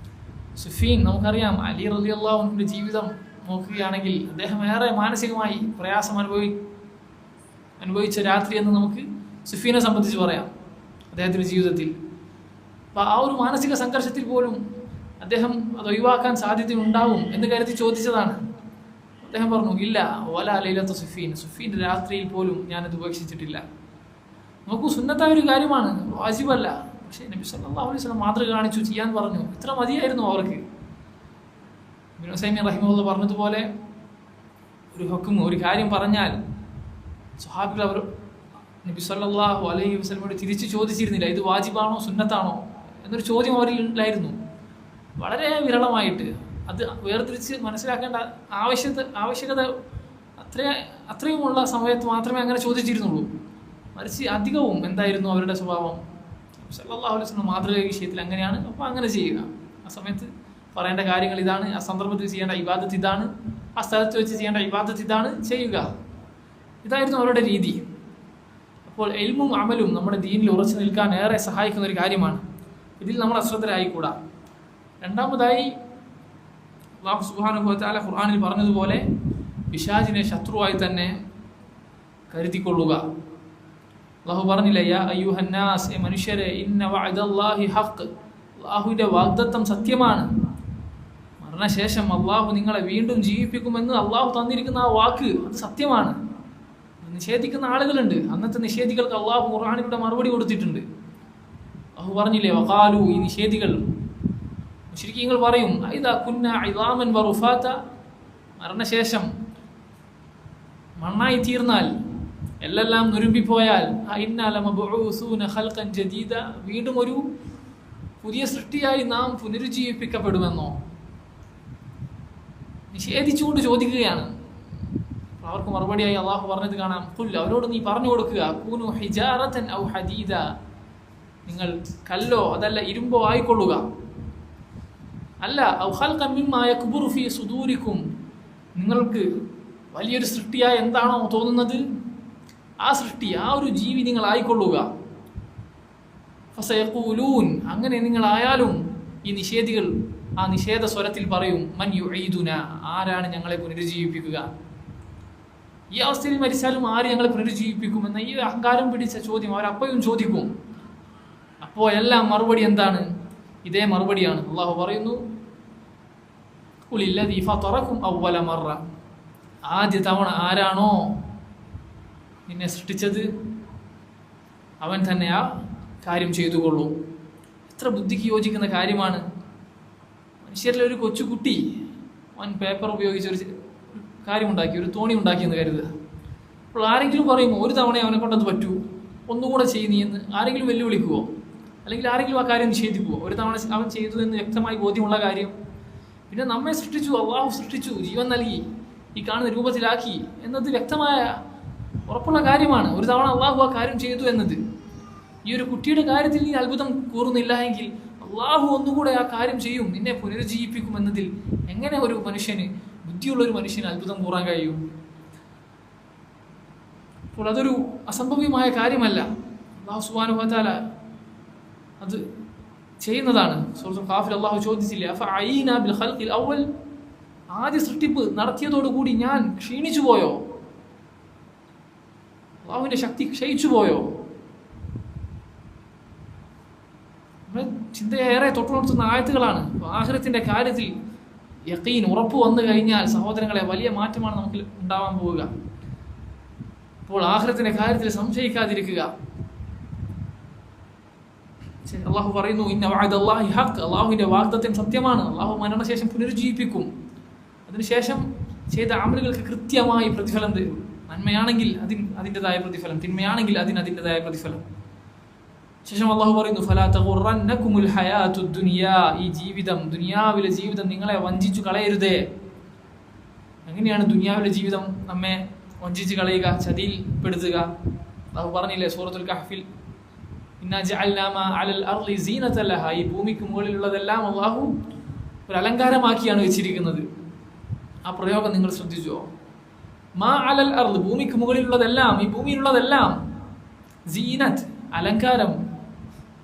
സിഫീൻ നമുക്കറിയാം, അലി റളിയല്ലാഹു അൻഹുവിൻ്റെ ജീവിതം നോക്കുകയാണെങ്കിൽ അദ്ദേഹം ഏറെ മാനസികമായി പ്രയാസം അനുഭവിച്ച രാത്രി എന്ന് നമുക്ക് സിഫീനെ സംബന്ധിച്ച് പറയാം അദ്ദേഹത്തിൻ്റെ ജീവിതത്തിൽ. അപ്പോൾ ആ ഒരു മാനസിക സംഘർഷത്തിൽ പോലും അദ്ദേഹം അത് ഒഴിവാക്കാൻ സാധ്യതയുണ്ടാവും എന്ന് കരുതി ചോദിച്ചതാണ്. അദ്ദേഹം പറഞ്ഞു, ഇല്ല, വലാ ലൈലത സിഫീൻ, സിഫീൻ്റെ രാത്രിയിൽ പോലും ഞാനത് ഉപേക്ഷിച്ചിട്ടില്ല. നമുക്ക് സുന്നത്തായ ഒരു കാര്യമാണ്, വാജിബല്ല. പക്ഷേ നബി സല്ലല്ലാഹു അലൈഹി വസല്ലം മാതൃക കാണിച്ചു, ചെയ്യാൻ പറഞ്ഞു. ഇത്ര മതിയായിരുന്നു അവർക്ക്. ഇബ്നു ഉസൈമീൻ റഹിമഹുല്ലാഹ് പറഞ്ഞതുപോലെ ഒരു ഹുക്ം, ഒരു കാര്യം പറഞ്ഞാൽ സ്വഹാബികൾ അവർ നബി സല്ലല്ലാഹു അലൈഹി വസല്ലമയോട് തിരിച്ചു ചോദിച്ചിരുന്നില്ല, ഇത് വാജിബാണോ സുന്നത്താണോ എന്നൊരു ചോദ്യം അവരിൽ ഉണ്ടായിരുന്നു. വളരെ വിരളമായിട്ട് അത് വേർതിരിച്ച് മനസ്സിലാക്കേണ്ട ആവശ്യകത അത്രയുമുള്ള സമയത്ത് മാത്രമേ അങ്ങനെ ചോദിച്ചിരുന്നുള്ളൂ. മറിച്ച് അധികവും എന്തായിരുന്നു അവരുടെ സ്വഭാവം? സല്ലല്ലാഹു അലൈഹി വസല്ലം മാതൃക വിഷയത്തിൽ അങ്ങനെയാണ്, അപ്പോൾ അങ്ങനെ ചെയ്യുക. ആ സമയത്ത് പറയേണ്ട കാര്യങ്ങൾ ഇതാണ്, ആ സന്ദർഭത്തിൽ ചെയ്യേണ്ട ഇബാദത്ത് ഇതാണ്, ആ സ്ഥലത്ത് വെച്ച് ചെയ്യേണ്ട ഇബാദത്ത് ഇതാണ്, ചെയ്യുക. ഇതായിരുന്നു അവരുടെ രീതി. അപ്പോൾ ഇൽമും അമലും നമ്മുടെ ദീനിൽ ഉറച്ചു നിൽക്കാൻ ഏറെ സഹായിക്കുന്ന ഒരു കാര്യമാണ്. ഇതിൽ നമ്മൾ അശ്രദ്ധരായിക്കൂടാ. രണ്ടാമതായി അല്ലാഹു സുബ്ഹാനഹു വ തആല ഖുർആനിൽ പറഞ്ഞതുപോലെ പിശാചിനെ ശത്രുവായി തന്നെ കരുതിക്കൊള്ളുക. അല്ലാഹു പറഞ്ഞില്ല, യാ അയ്യുഹന്നാസ്, മനുഷ്യരെ, ഇന്ന വഅദല്ലാഹി ഹഖ്, അല്ലാഹുവിൻ്റെ വാഗ്ദത്തം സത്യമാണ്. മരണശേഷം അല്ലാഹു നിങ്ങളെ വീണ്ടും ജീവിപ്പിക്കുമെന്ന് അല്ലാഹു തന്നിരിക്കുന്ന ആ വാക്ക് അത് സത്യമാണ്. നിഷേധിക്കുന്ന ആളുകളുണ്ട്. അന്നത്തെ നിഷേധികൾക്ക് അല്ലാഹു ഖുർആനിലൂടെ മറുപടി കൊടുത്തിട്ടുണ്ട്. അല്ലാഹു പറഞ്ഞില്ലേ, വഖാലു, ഈ നിഷേധികൾ മുശ്രിക്കീങ്ങൾ പറയും, ഇദാ കുന്നാ ഇദാമൻ വറുഫാത, മരണശേഷം മണ്ണായി തീർന്നാൽ, എല്ലാം നുരുമ്പിപ്പോയാൽ, ഇന്നാ ലമബ്ഊസൂന ഖൽഖൻ ജദീദ, വീണ്ടും ഒരു പുതിയ സൃഷ്ടിയായി നാം പുനരുജ്ജീവിപ്പിക്കപ്പെടുമെന്നോ? നിഷേധിച്ചുകൊണ്ട് ചോദിക്കുകയാണ്. അവർക്ക് മറുപടിയായി അള്ളാഹു പറഞ്ഞത് കാണാം, ഖുൽ, അവരോട് നീ പറഞ്ഞു കൊടുക്കുക, കൂനു ഹിജാറതൻ ഔ ഹദീദ, നിങ്ങൾ കല്ലോ അതല്ല ഇരുമ്പോ ആയിക്കൊള്ളുക. അല്ല, ഔ ഖൽഖൻ മിമ്മാ യക്ബുറു ഫീ സുദൂരിക്കും, നിങ്ങൾക്ക് വലിയൊരു സൃഷ്ടിയായി എന്താണോ തോന്നുന്നത് ആ സൃഷ്ടി, ആ ഒരു ജീവി നിങ്ങൾ ആയിക്കൊള്ളുക. ഫസയഖൂലൂൻ, അങ്ങനെ നിങ്ങളായാലും ഈ നിഷേധികൾ ആ നിഷേധ സ്വരത്തിൽ പറയും, മൻ യുഈദുന, ആരാണ് ഞങ്ങളെ പുനരുജ്ജീവിപ്പിക്കുക? ഈ അവസ്ഥയിൽ മരിച്ചാലും ആര് ഞങ്ങളെ പുനരുജ്ജീവിപ്പിക്കുമെന്ന ഈ അഹങ്കാരം പിടിച്ച ചോദ്യം അവരപ്പോഴും ചോദിക്കും. അപ്പോൾ എല്ലാം മറുപടി എന്താണ്? ഇതേ മറുപടിയാണ്. അള്ളാഹു പറയുന്നു, ഖുലില്ലദീ ഫതറകും അവ്വല മറ, ആദ്യ തവണ ആരാണോ നിന്നെ സൃഷ്ടിച്ചത് അവൻ തന്നെ ആ കാര്യം ചെയ്തുകൊള്ളൂ. എത്ര ബുദ്ധിക്ക് യോജിക്കുന്ന കാര്യമാണ്. മനുഷ്യരിലെ ഒരു കൊച്ചുകുട്ടി അവൻ പേപ്പർ ഉപയോഗിച്ച് ഒരു കാര്യമുണ്ടാക്കി, ഒരു തോണി ഉണ്ടാക്കിയെന്ന് കരുതുക. അപ്പോൾ ആരെങ്കിലും പറയുമോ, ഒരു തവണ അവനെ കൊണ്ടത് പറ്റൂ, ഒന്നുകൂടെ ചെയ്യുന്നീ എന്ന് ആരെങ്കിലും വെല്ലുവിളിക്കുമോ? അല്ലെങ്കിൽ ആരെങ്കിലും ആ കാര്യം നിഷേധിക്കുമോ? ഒരു തവണ അവൻ ചെയ്തു എന്ന് വ്യക്തമായി ബോധ്യമുള്ള കാര്യം. പിന്നെ നമ്മെ സൃഷ്ടിച്ചു, അള്ളാഹു സൃഷ്ടിച്ചു, ജീവൻ നൽകി, ഈ കാണുന്ന രൂപത്തിലാക്കി എന്നത് വ്യക്തമായ ഉറപ്പുള്ള കാര്യമാണ്. ഒരു തവണ അള്ളാഹു ആ കാര്യം ചെയ്തു എന്നത്. ഈ ഒരു കുട്ടിയുടെ കാര്യത്തിൽ നീ അത്ഭുതം കൂറുന്നില്ല എങ്കിൽ അള്ളാഹു ഒന്നുകൂടെ ആ കാര്യം ചെയ്യും, നിന്നെ പുനരുജ്ജീവിപ്പിക്കും എന്നതിൽ എങ്ങനെ ഒരു മനുഷ്യന്, ബുദ്ധിയുള്ള ഒരു മനുഷ്യന് അത്ഭുതം കൂറാൻ കഴിയും? അപ്പോൾ അതൊരു അസംഭവ്യമായ കാര്യമല്ല. അല്ലാഹു സുബ്ഹാനഹു വ തആല അത് ചെയ്യുന്നതാണ്. സൂറത്തുൽ ഖാഫിൽ അല്ലാഹു ചോദിച്ചില്ലേ, അഫഅഈനാ ബിൽ ഖൽഖിൽ അവൽ, ആദ്യ സൃഷ്ടിപ്പ് നടത്തിയതോടുകൂടി ഞാൻ ക്ഷീണിച്ചു പോയോ? അല്ലാഹുവിൻ്റെ ശക്തി ക്ഷയിച്ചു പോയോ? ചിന്തയേറെ തൊട്ടുണർത്തുന്ന ആയത്തുകളാണ്. ആഖിറത്തിന്റെ കാര്യത്തിൽ യഖീൻ, ഉറപ്പ് വന്നു കഴിഞ്ഞാൽ സഹോദരങ്ങളെ വലിയ മാറ്റമാണ് നമുക്ക് ഉണ്ടാവാൻ പോവുക. അപ്പോൾ ആഖിറത്തിന്റെ കാര്യത്തിൽ സംശയിക്കാതിരിക്കുക. അള്ളാഹു പറയുന്നു, ഇന്ന വഅദല്ലാഹി ഹഖ്, അള്ളാഹുവിന്റെ വാഗ്ദത്തം സത്യമാണ്. അള്ളാഹു മരണശേഷം പുനരുജ്ജീവിപ്പിക്കും. അതിനുശേഷം ചെയ്ത അമലുകൾക്ക് കൃത്യമായി പ്രതിഫലം തരും. നന്മയാണെങ്കിൽ അതിൻ്റെതായ പ്രതിഫലം, തിന്മയാണെങ്കിൽ അതിൻ്റെതായ പ്രതിഫലം. ശേഷം അള്ളാഹു പറയുന്നു, ഫലാ തഗുറന്നകുമുൽ ഹയാത്തുദ് ദുനിയാ, ഈ ജീവിതം, ദുനിയാവിലെ ജീവിതം നിങ്ങളെ വഞ്ചിച്ചു കളയരുതേ. എങ്ങനെയാണ് ദുനിയാവിലെ ജീവിതം നമ്മെ വഞ്ചിച്ച് കളയുക, ചതിയിൽ പെടുത്തുക? അള്ളാഹു പറഞ്ഞില്ലേ സൂറത്തുൽ കഹ്ഫിൽ, ഇന്നാ ജഅൽനാ മാ അലൽ അർളി സീനതൻ ലഹാ, ഈ ഭൂമിക്ക് മുകളിലുള്ളതെല്ലാം അള്ളാഹു ഒരു അലങ്കാരമാക്കിയാണ് വെച്ചിരിക്കുന്നത്. ആ പ്രയോഗം നിങ്ങൾ ശ്രദ്ധിച്ചോ? മാ അലൽ അർള്, ഭൂമിക്ക് മുകളിലുള്ളതെല്ലാം, ഈ ഭൂമിയിലുള്ളതെല്ലാം, സീനത്ത്, അലങ്കാരം.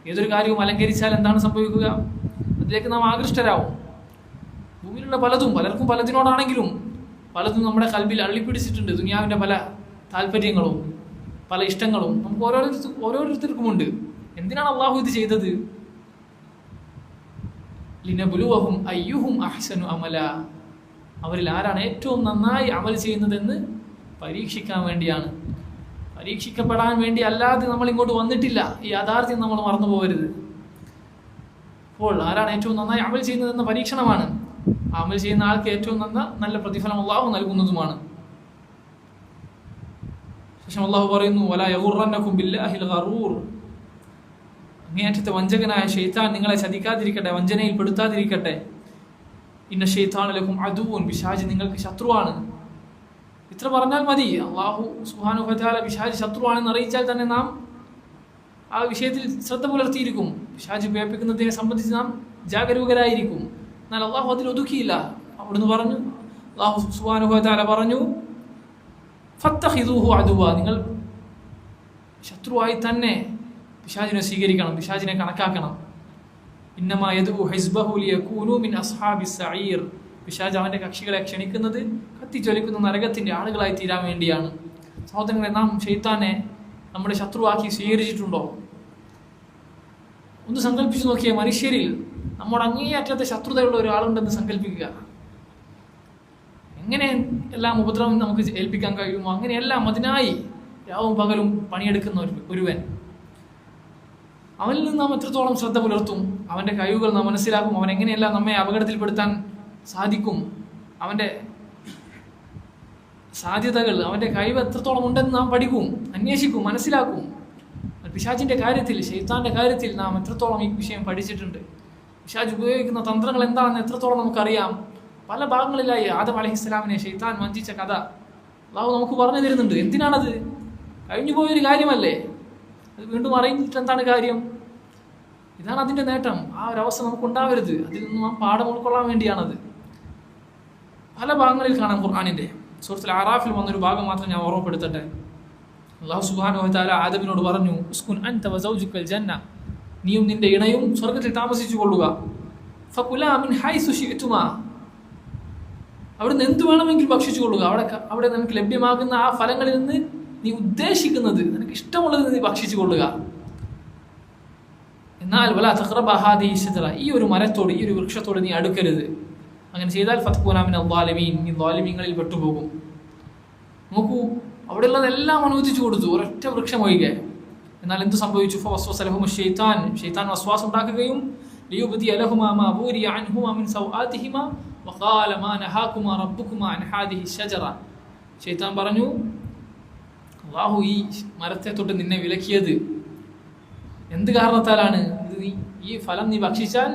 ഏതൊരു കാര്യവും അലങ്കരിച്ചാൽ എന്താണ് സംഭവിക്കുക? അതിലേക്ക് നാം ആകൃഷ്ടരാവും. ഭൂമിയിലുള്ള പലർക്കും പലതിനോടാണെങ്കിലും പലതും നമ്മുടെ കൽബിൽ അള്ളിപ്പിടിച്ചിട്ടുണ്ട്. ദുനിയാവിൻ്റെ പല താല്പര്യങ്ങളും പല ഇഷ്ടങ്ങളും നമുക്ക് ഓരോരുത്തർക്കുമുണ്ട്. എന്തിനാണ് അള്ളാഹു ഇത് ചെയ്തത്? ലിനബ്ലുവഹും അയ്യുഹും അഹ്സനു അമല, അവരിൽ ആരാണ് ഏറ്റവും നന്നായി അമൽ ചെയ്യുന്നതെന്ന് പരീക്ഷിക്കാൻ വേണ്ടിയാണ്. പരീക്ഷിക്കപ്പെടാൻ വേണ്ടി അല്ലാതെ നമ്മൾ ഇങ്ങോട്ട് വന്നിട്ടില്ല. ഈ യാഥാർത്ഥ്യം നമ്മൾ മറന്നു പോകരുത്. അപ്പോൾ ആരാണ് ഏറ്റവും നന്നായി അമൽ ചെയ്യുന്നതെന്ന പരീക്ഷണമാണ്. അമൽ ചെയ്യുന്ന ആൾക്ക് ഏറ്റവും നല്ല പ്രതിഫലം അള്ളാഹു നൽകുന്നതുമാണ്. ശേഷം അള്ളാഹു പറയുന്നു, വലാ യഗുറന്നകും ബില്ലാഹിൽ ഗറൂർ, അങ്ങേയറ്റത്തെ വഞ്ചകനായ ശൈത്താൻ നിങ്ങളെ ചതിക്കാതിരിക്കട്ടെ, വഞ്ചനയിൽ പെടുത്താതിരിക്കട്ടെ. ഇന്ന ശൈത്താന ലക്കും അദുവ്വുൻ, പിശാച് നിങ്ങൾക്ക് ശത്രുവാണ്. ഇത്ര പറഞ്ഞാൽ മതി. അള്ളാഹു സുബ്ഹാനഹു വ തആല പിശാച് ശത്രുവാണെന്ന് അറിയിച്ചാൽ തന്നെ നാം ആ വിഷയത്തിൽ ശ്രദ്ധ പുലർത്തിയിരിക്കും. പിശാച് പേപ്പിക്കുന്നതിനെ സംബന്ധിച്ച് നാം ജാഗരൂകരായിരിക്കും. എന്നാൽ അള്ളാഹു അതിൽ ഒതുക്കിയില്ല. അവിടുന്ന് പറഞ്ഞു, അള്ളാഹു സുബ്ഹാനഹു വ തആല പറഞ്ഞു, ഫത്തഖിദൂഹു അദുവ, നിങ്ങൾ ശത്രുവായി തന്നെ പിശാചിനെ സ്വീകരിക്കണം, പിശാചിനെ കണക്കാക്കണം. ഇന്നമാ യദ്ഉ ഹിസ്ബഹു ലിയകൂനു മിൻ അസ്ഹാബിസ് സഈർ, പിശാച് അവന്റെ കക്ഷികളെ ക്ഷണിക്കുന്നത് കത്തിജ്വലിക്കുന്ന നരകത്തിന്റെ ആളുകളായി തീരാൻ വേണ്ടിയാണ്. സഹോദരങ്ങളെ, നാം ശൈത്താനെ നമ്മുടെ ശത്രുവാക്കി സ്വീകരിച്ചിട്ടുണ്ടോ? ഒന്ന് സങ്കല്പിച്ചു നോക്കിയ മനുഷ്യരിൽ നമ്മുടെ അങ്ങേയറ്റത്തെ ശത്രുതയുള്ള ഒരാളുണ്ടെന്ന് സങ്കല്പിക്കുക. എങ്ങനെ എല്ലാം ഉപദ്രവം നമുക്ക് ഏൽപ്പിക്കാൻ കഴിയുമോ അങ്ങനെയെല്ലാം അതിനായി രാവും പകലും പണിയെടുക്കുന്ന ഒരുവൻ. അവനിൽ നിന്ന് നാം എത്രത്തോളം ശ്രദ്ധ പുലർത്തും, അവൻ്റെ കഴിവുകൾ നാം മനസ്സിലാക്കും, അവൻ എങ്ങനെയെല്ലാം നമ്മെ അപകടത്തിൽപ്പെടുത്താൻ സാധിക്കും, അവൻ്റെ സാധ്യതകൾ, അവൻ്റെ കഴിവ് എത്രത്തോളം ഉണ്ടെന്ന് നാം പഠിക്കും, അന്വേഷിക്കും, മനസ്സിലാക്കും. പിശാചിൻ്റെ കാര്യത്തിൽ, ശൈത്താൻ്റെ കാര്യത്തിൽ നാം എത്രത്തോളം ഈ വിഷയം പഠിച്ചിട്ടുണ്ട്? പിശാച് ഉപയോഗിക്കുന്ന തന്ത്രങ്ങൾ എന്താണെന്ന് എത്രത്തോളം നമുക്കറിയാം? പല ഭാഗങ്ങളിലായി ആദം അലൈഹിസ്സലാമിനെ ശൈത്താൻ വഞ്ചിച്ച കഥ അല്ലാഹു നമുക്ക് പറഞ്ഞു തരുന്നുണ്ട്. എന്തിനാണത്? കഴിഞ്ഞു പോയൊരു കാര്യമല്ലേ, അത് വീണ്ടും അറിഞ്ഞിട്ട് എന്താണ് കാര്യം? ഇതാണ് അതിൻ്റെ നേട്ടം. ആ ഒരവസ്ഥ നമുക്കുണ്ടാവരുത്. അതിൽ നിന്ന് നാം പാഠം ഉൾക്കൊള്ളാൻ വേണ്ടിയാണത്. പല ഭാഗങ്ങളിൽ കാണാം ഖുർആനിൻ്റെ. സൂറത്തുൽ അറാഫിൽ വന്നൊരു ഭാഗം മാത്രം ഞാൻ ഓർമ്മപ്പെടുത്തട്ടെ. അല്ലാഹു സുബ്ഹാനഹു വ തആല ആദമിനോട് പറഞ്ഞു, ഉസ്കുൻ അൻത വസൗജുക്കൽ ജന്ന, നീയും നിന്റെ ഇണയും സ്വർഗ്ഗത്തിൽ താമസിച്ചു കൊള്ളുക. ഫകുലാ മിൻ ഹൈസു ശിഅ്തുമാ, അവിടുന്ന് എന്ത് വേണമെങ്കിലും ഭക്ഷിച്ചു കൊള്ളുക. അവിടെ നിനക്ക് ലഭ്യമാകുന്ന ആ ഫലങ്ങളിൽ നിന്ന് നീ ഉദ്ദേശിക്കുന്നത്, നിനക്ക് ഇഷ്ടമുള്ളത് നീ ഭക്ഷിച്ചു കൊള്ളുക. എന്നാൽ വലാ തഖ്റബ ഹാദിഹി ശജറ, ഈ ഒരു മരത്തോട്, ഈ ഒരു വൃക്ഷത്തോട് നീ അടുക്കരുത്. അങ്ങനെ ചെയ്താൽ ഫതകൂന മിനൽ ളാലിമീൻ, നീ ളാലിമീങ്ങളിൽ പെട്ടുപോകും. നോക്കൂ, അവിടെയുള്ളതെല്ലാം അനുവദിച്ചു കൊടുത്തു, ഒരൊറ്റ വൃക്ഷം ഒഴികെ. എന്നാൽ എന്ത് സംഭവിച്ചു? ഫവസ്വസ ലഹുമു ശൈത്താൻ, ശൈത്താൻ വസ്വാസം ഉണ്ടാക്കുകയും ലിയുബ്ദിയ ലഹുമാ മാ ബൂരിയ അൻഹുമാ മിൻ സൗആതിഹിമാ വഖാല മാ നഹാകുമാ റബ്ബുകുമാ അൻ ഹാദിഹി ശജറ, ശൈത്താൻ പറഞ്ഞു, അല്ലാഹു ഈ മരത്തെ തൊട്ട് നിന്നെ വിലക്കിയത് എന്ത് കാരണത്താലാണ്? ഈ ഫലം നീ ഭക്ഷിച്ചാൽ,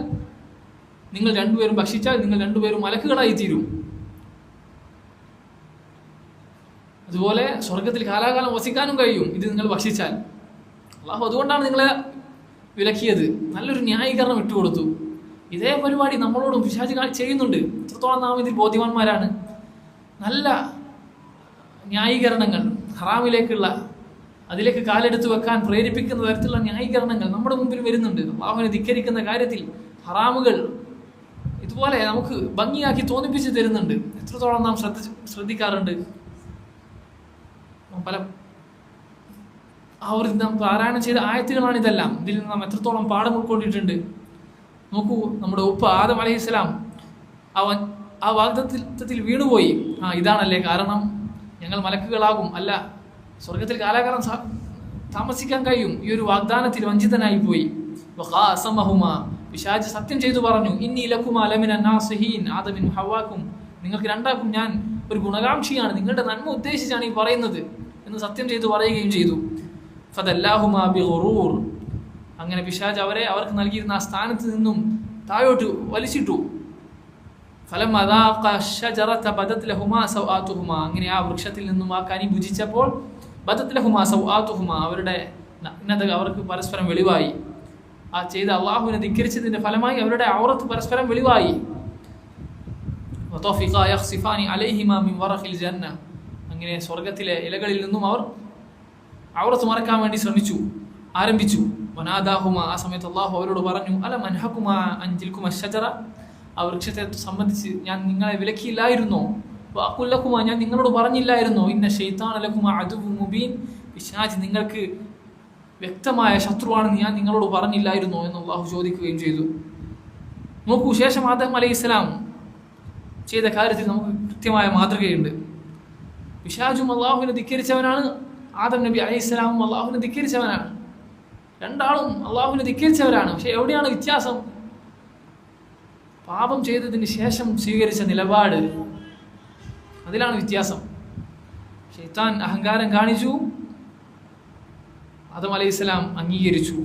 നിങ്ങൾ രണ്ടുപേരും ഭക്ഷിച്ചാൽ നിങ്ങൾ രണ്ടുപേരും മലക്കുകളായി തീരും. അതുപോലെ സ്വർഗത്തിൽ കാലാകാലം വസിക്കാനും കഴിയും ഇത് നിങ്ങൾ ഭക്ഷിച്ചാൽ. അല്ലാഹു അതുകൊണ്ടാണ് നിങ്ങളെ വിലക്കിയത്. നല്ലൊരു ന്യായീകരണം ഇട്ടുകൊടുത്തു. ഇതേ പരിപാടി നമ്മളോടും പിശാച് ചെയ്യുന്നുണ്ട്. എത്രത്തോളം നാം ഇതിൽ ബോധ്യവാന്മാരാണ്? നല്ല ന്യായീകരണങ്ങൾ, ഹറാമിലേക്കുള്ള, അതിലേക്ക് കാലെടുത്ത് വെക്കാൻ പ്രേരിപ്പിക്കുന്ന തരത്തിലുള്ള ന്യായീകരണങ്ങൾ നമ്മുടെ മുമ്പിൽ വരുന്നുണ്ട്. അല്ലാഹുവിനെ ധിക്കരിക്കുന്ന കാര്യത്തിൽ ഹറാമുകൾ ഇതുപോലെ നമുക്ക് ഭംഗിയാക്കി തോന്നിപ്പിച്ച് തരുന്നുണ്ട്. എത്രത്തോളം നാം ശ്രദ്ധിക്കാറുണ്ട്? പല നാം പാരായണം ചെയ്ത ആയത്തുകളാണ് ഇതെല്ലാം. ഇതിൽ നാം എത്രത്തോളം പാഠം ഉൾക്കൊണ്ടിട്ടുണ്ട്? നോക്കൂ, നമ്മുടെ ഉപ്പ ആദം അലൈഹിസ്സലാം അവൻ ആ വാഗ്ദത്തത്തിൽ വീണുപോയി. ഇതാണല്ലേ കാരണം, ഞങ്ങൾ മലക്കുകളാകും, അല്ല സ്വർഗത്തിൽ കാലാകാലം താമസിക്കാൻ കഴിയും. ഈ ഒരു വാഗ്ദാനത്തിൽ വഞ്ചിതനായി പോയി. പിശാച് സത്യം ചെയ്തു പറഞ്ഞു, ഇന്നി ലക്കുമാ ലമിന നാസിഹീൻ, ആദമിനും ഹവ്വാക്കും, നിങ്ങൾക്ക് രണ്ടാക്കും ഞാൻ ഒരു ഗുണകാംക്ഷിയാണ്, നിങ്ങളുടെ നന്മ ഉദ്ദേശിച്ചാണ് ഈ പറയുന്നത് എന്ന് സത്യം ചെയ്തു പറയുകയും ചെയ്തു. ഫദല്ലാഹുമാ ബിഗുറൂർ, അങ്ങനെ പിശാച് അവർക്ക് നൽകിയിരുന്ന ആ സ്ഥാനത്ത് നിന്നും താഴോട്ട് വലിച്ചിട്ടു. ഫലം അദാഖ ശജറത ബദത് ലഹുമാ സൗആതുഹുമാ, അങ്ങനെ ആ വൃക്ഷത്തിൽ നിന്നും ആ കനി ഭുജിച്ചപ്പോൾ ബദത് ലഹുമാ സൗആതുഹുമാ, അവരുടെ നഗ്നത അവർക്ക് പരസ്പരം വെളിവായി. ആ ചെയ്ത അള്ളാഹുവിനെ ധിക്കരിച്ചതിന്റെ ഫലമായി അവരുടെ ഔറത്ത് പരസ്പരം വെളിവായി. വതഫിഖാ യഖ്സിഫാനി അലൈഹിമാ മിൻ വറഖിൽ ജന്ന, അങ്ങനെ സ്വർഗ്ഗത്തിലെ ഇലകളിൽ നിന്നും അവർ ഔറത്ത് മറക്കാൻ വേണ്ടി ആരംഭിച്ചു. വനാദാഹുമാ, ആ സമയത്ത് അള്ളാഹു അവരോട് പറഞ്ഞു, അലം അൻഹകുമാ അൻ തിൽകുമാ ശജറ, ആ വൃക്ഷത്തെ സംബന്ധിച്ച് ഞാൻ നിങ്ങളെ വിലക്കിയില്ലായിരുന്നോ? വഅഖുൽ ലകുമാ, ഞാൻ നിങ്ങളോട് പറഞ്ഞില്ലായിരുന്നോ? ഇന്ന ശൈത്താന ലകുമാ അദുവ്വുൻ മുബീൻ, പിശാച് നിങ്ങൾക്ക് വ്യക്തമായ ശത്രുവാണെന്ന് ഞാൻ നിങ്ങളോട് പറഞ്ഞില്ലായിരുന്നോ എന്ന് അള്ളാഹു ചോദിക്കുകയും ചെയ്തു. നോക്കൂ, ശേഷം ആദം അലൈഹിസ്സലാം ചെയ്ത കാര്യത്തിൽ നമുക്ക് കൃത്യമായ മാതൃകയുണ്ട്. പിശാചും അള്ളാഹുവിനെ ധിക്കരിച്ചവനാണ്, ആദം നബി അലൈഹിസ്സലാമും അള്ളാഹുവിനെ ധിക്കരിച്ചവനാണ്. രണ്ടാളും അള്ളാഹുവിനെ ധിക്കരിച്ചവരാണ്. പക്ഷെ എവിടെയാണ് വ്യത്യാസം? പാപം ചെയ്തതിന് ശേഷം സ്വീകരിച്ച നിലപാട്, അതിലാണ് വ്യത്യാസം. ശൈത്താൻ അഹങ്കാരം കാണിച്ചു, ആദം അലൈഹിസ്സലാം അംഗീകരിച്ചു.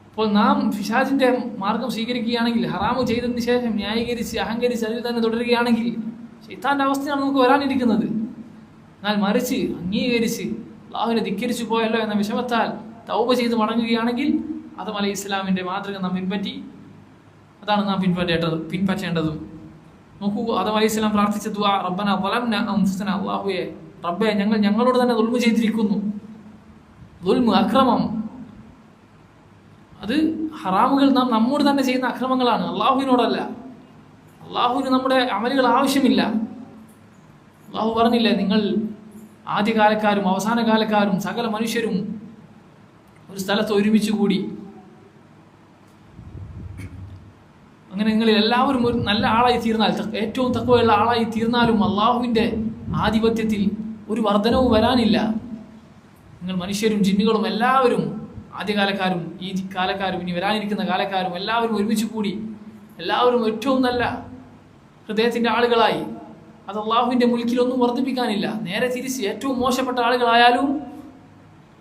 അപ്പോൾ നാം പിശാചിന്റെ മാർഗം സ്വീകരിക്കുകയാണെങ്കിൽ, ഹറാമ് ചെയ്തതിന് ശേഷം ന്യായീകരിച്ച് അഹങ്കരിച്ച് അതിൽ തന്നെ തുടരുകയാണെങ്കിൽ ശൈത്താന്റെ അവസ്ഥയാണ് നമുക്ക് വരാനിരിക്കുന്നത്. എന്നാൽ മറിച്ച് അംഗീകരിച്ച് അള്ളാഹുവിനെ ധിക്കരിച്ചു പോയല്ലോ എന്ന വിഷമത്താൽ തൗബ ചെയ്ത് മടങ്ങുകയാണെങ്കിൽ ആദം അലൈഹിസ്സലാമിന്റെ മാതൃക നാം പിൻപറ്റി, അതാണ് നാം പിൻപറ്റേണ്ടതും. നോക്കൂ, ആദം അലൈഹിസ്സലാം പ്രാർത്ഥിച്ച ദുആ, റബ്ബന ളലംന അൻഫുസന, അല്ലാഹുവേ റബ്ബേ ഞങ്ങളോട് തന്നെ ദുൽമ ചെയ്തിരിക്കുന്നു. ദുൽമ, അക്രമം, അത് ഹറാമുകൾ നാം നമ്മോട് തന്നെ ചെയ്യുന്ന അക്രമങ്ങളാണ്, അള്ളാഹുവിനോടല്ല. അള്ളാഹുവിന് നമ്മുടെ അമലുകൾ ആവശ്യമില്ല. അള്ളാഹു പറഞ്ഞില്ലേ, നിങ്ങൾ ആദ്യകാലക്കാരും അവസാന കാലക്കാരും സകല മനുഷ്യരും ഒരു സ്ഥലത്ത് ഒരുമിച്ച് കൂടി, അങ്ങനെ നിങ്ങളിൽ എല്ലാവരും ഒരു നല്ല ആളായി തീർന്നാൽ, ഏറ്റവും തഖ്വയുള്ള ആളായി തീർന്നാലും അള്ളാഹുവിൻ്റെ ആധിപത്യത്തിൽ ഒരു വർധനവും വരാനില്ല. നിങ്ങൾ മനുഷ്യരും ജിന്നുകളും എല്ലാവരും, ആദ്യകാലക്കാരും ഈ കാലക്കാരും ഇനി വരാനിരിക്കുന്ന കാലക്കാരും എല്ലാവരും ഒരുമിച്ച് കൂടി എല്ലാവരും ഏറ്റവും നല്ല ഹൃദയത്തിൻ്റെ ആളുകളായി, അത് അള്ളാഹുവിൻ്റെ മുൽക്കിലൊന്നും വർദ്ധിപ്പിക്കാനില്ല. നേരെ തിരിച്ച് ഏറ്റവും മോശപ്പെട്ട ആളുകളായാലും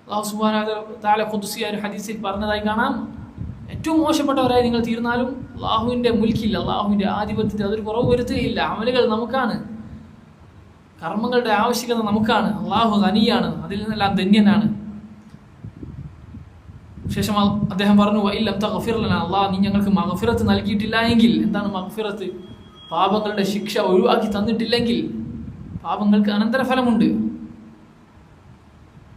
അള്ളാഹു സുബ്ഹാനഹു വ തആല ഖുദ്സിയ ഒരു ഹദീസിൽ പറഞ്ഞതായി കാണാം, ഏറ്റവും മോശപ്പെട്ടവരായി നിങ്ങൾ തീർന്നാലും അള്ളാഹുവിൻ്റെ മുൽക്കിൽ, അള്ളാഹുവിൻ്റെ ആധിപത്യത്തിൽ അതൊരു കുറവ് വരുത്തുകയില്ല. അമലുകൾ നമുക്കാണ്, കർമ്മങ്ങളുടെ ആവശ്യകത നമുക്കാണ്. അള്ളാഹു ഖനിയാണ്, അതിൽ നിന്നെല്ലാം ധന്യനാണ്. ശേഷം അദ്ദേഹം പറഞ്ഞു, വഇല്ലം തഗ്ഫിർ ലനാ, അള്ളാഹ് നീ ഞങ്ങൾക്ക് മഗ്ഫിറത്ത് നൽകിയിട്ടില്ല എങ്കിൽ, എന്താണ് മഗ്ഫിറത്ത്? പാപങ്ങളുടെ ശിക്ഷ ഒഴിവാക്കി തന്നിട്ടില്ലെങ്കിൽ പാപങ്ങൾക്ക് അനന്തരഫലമുണ്ട്.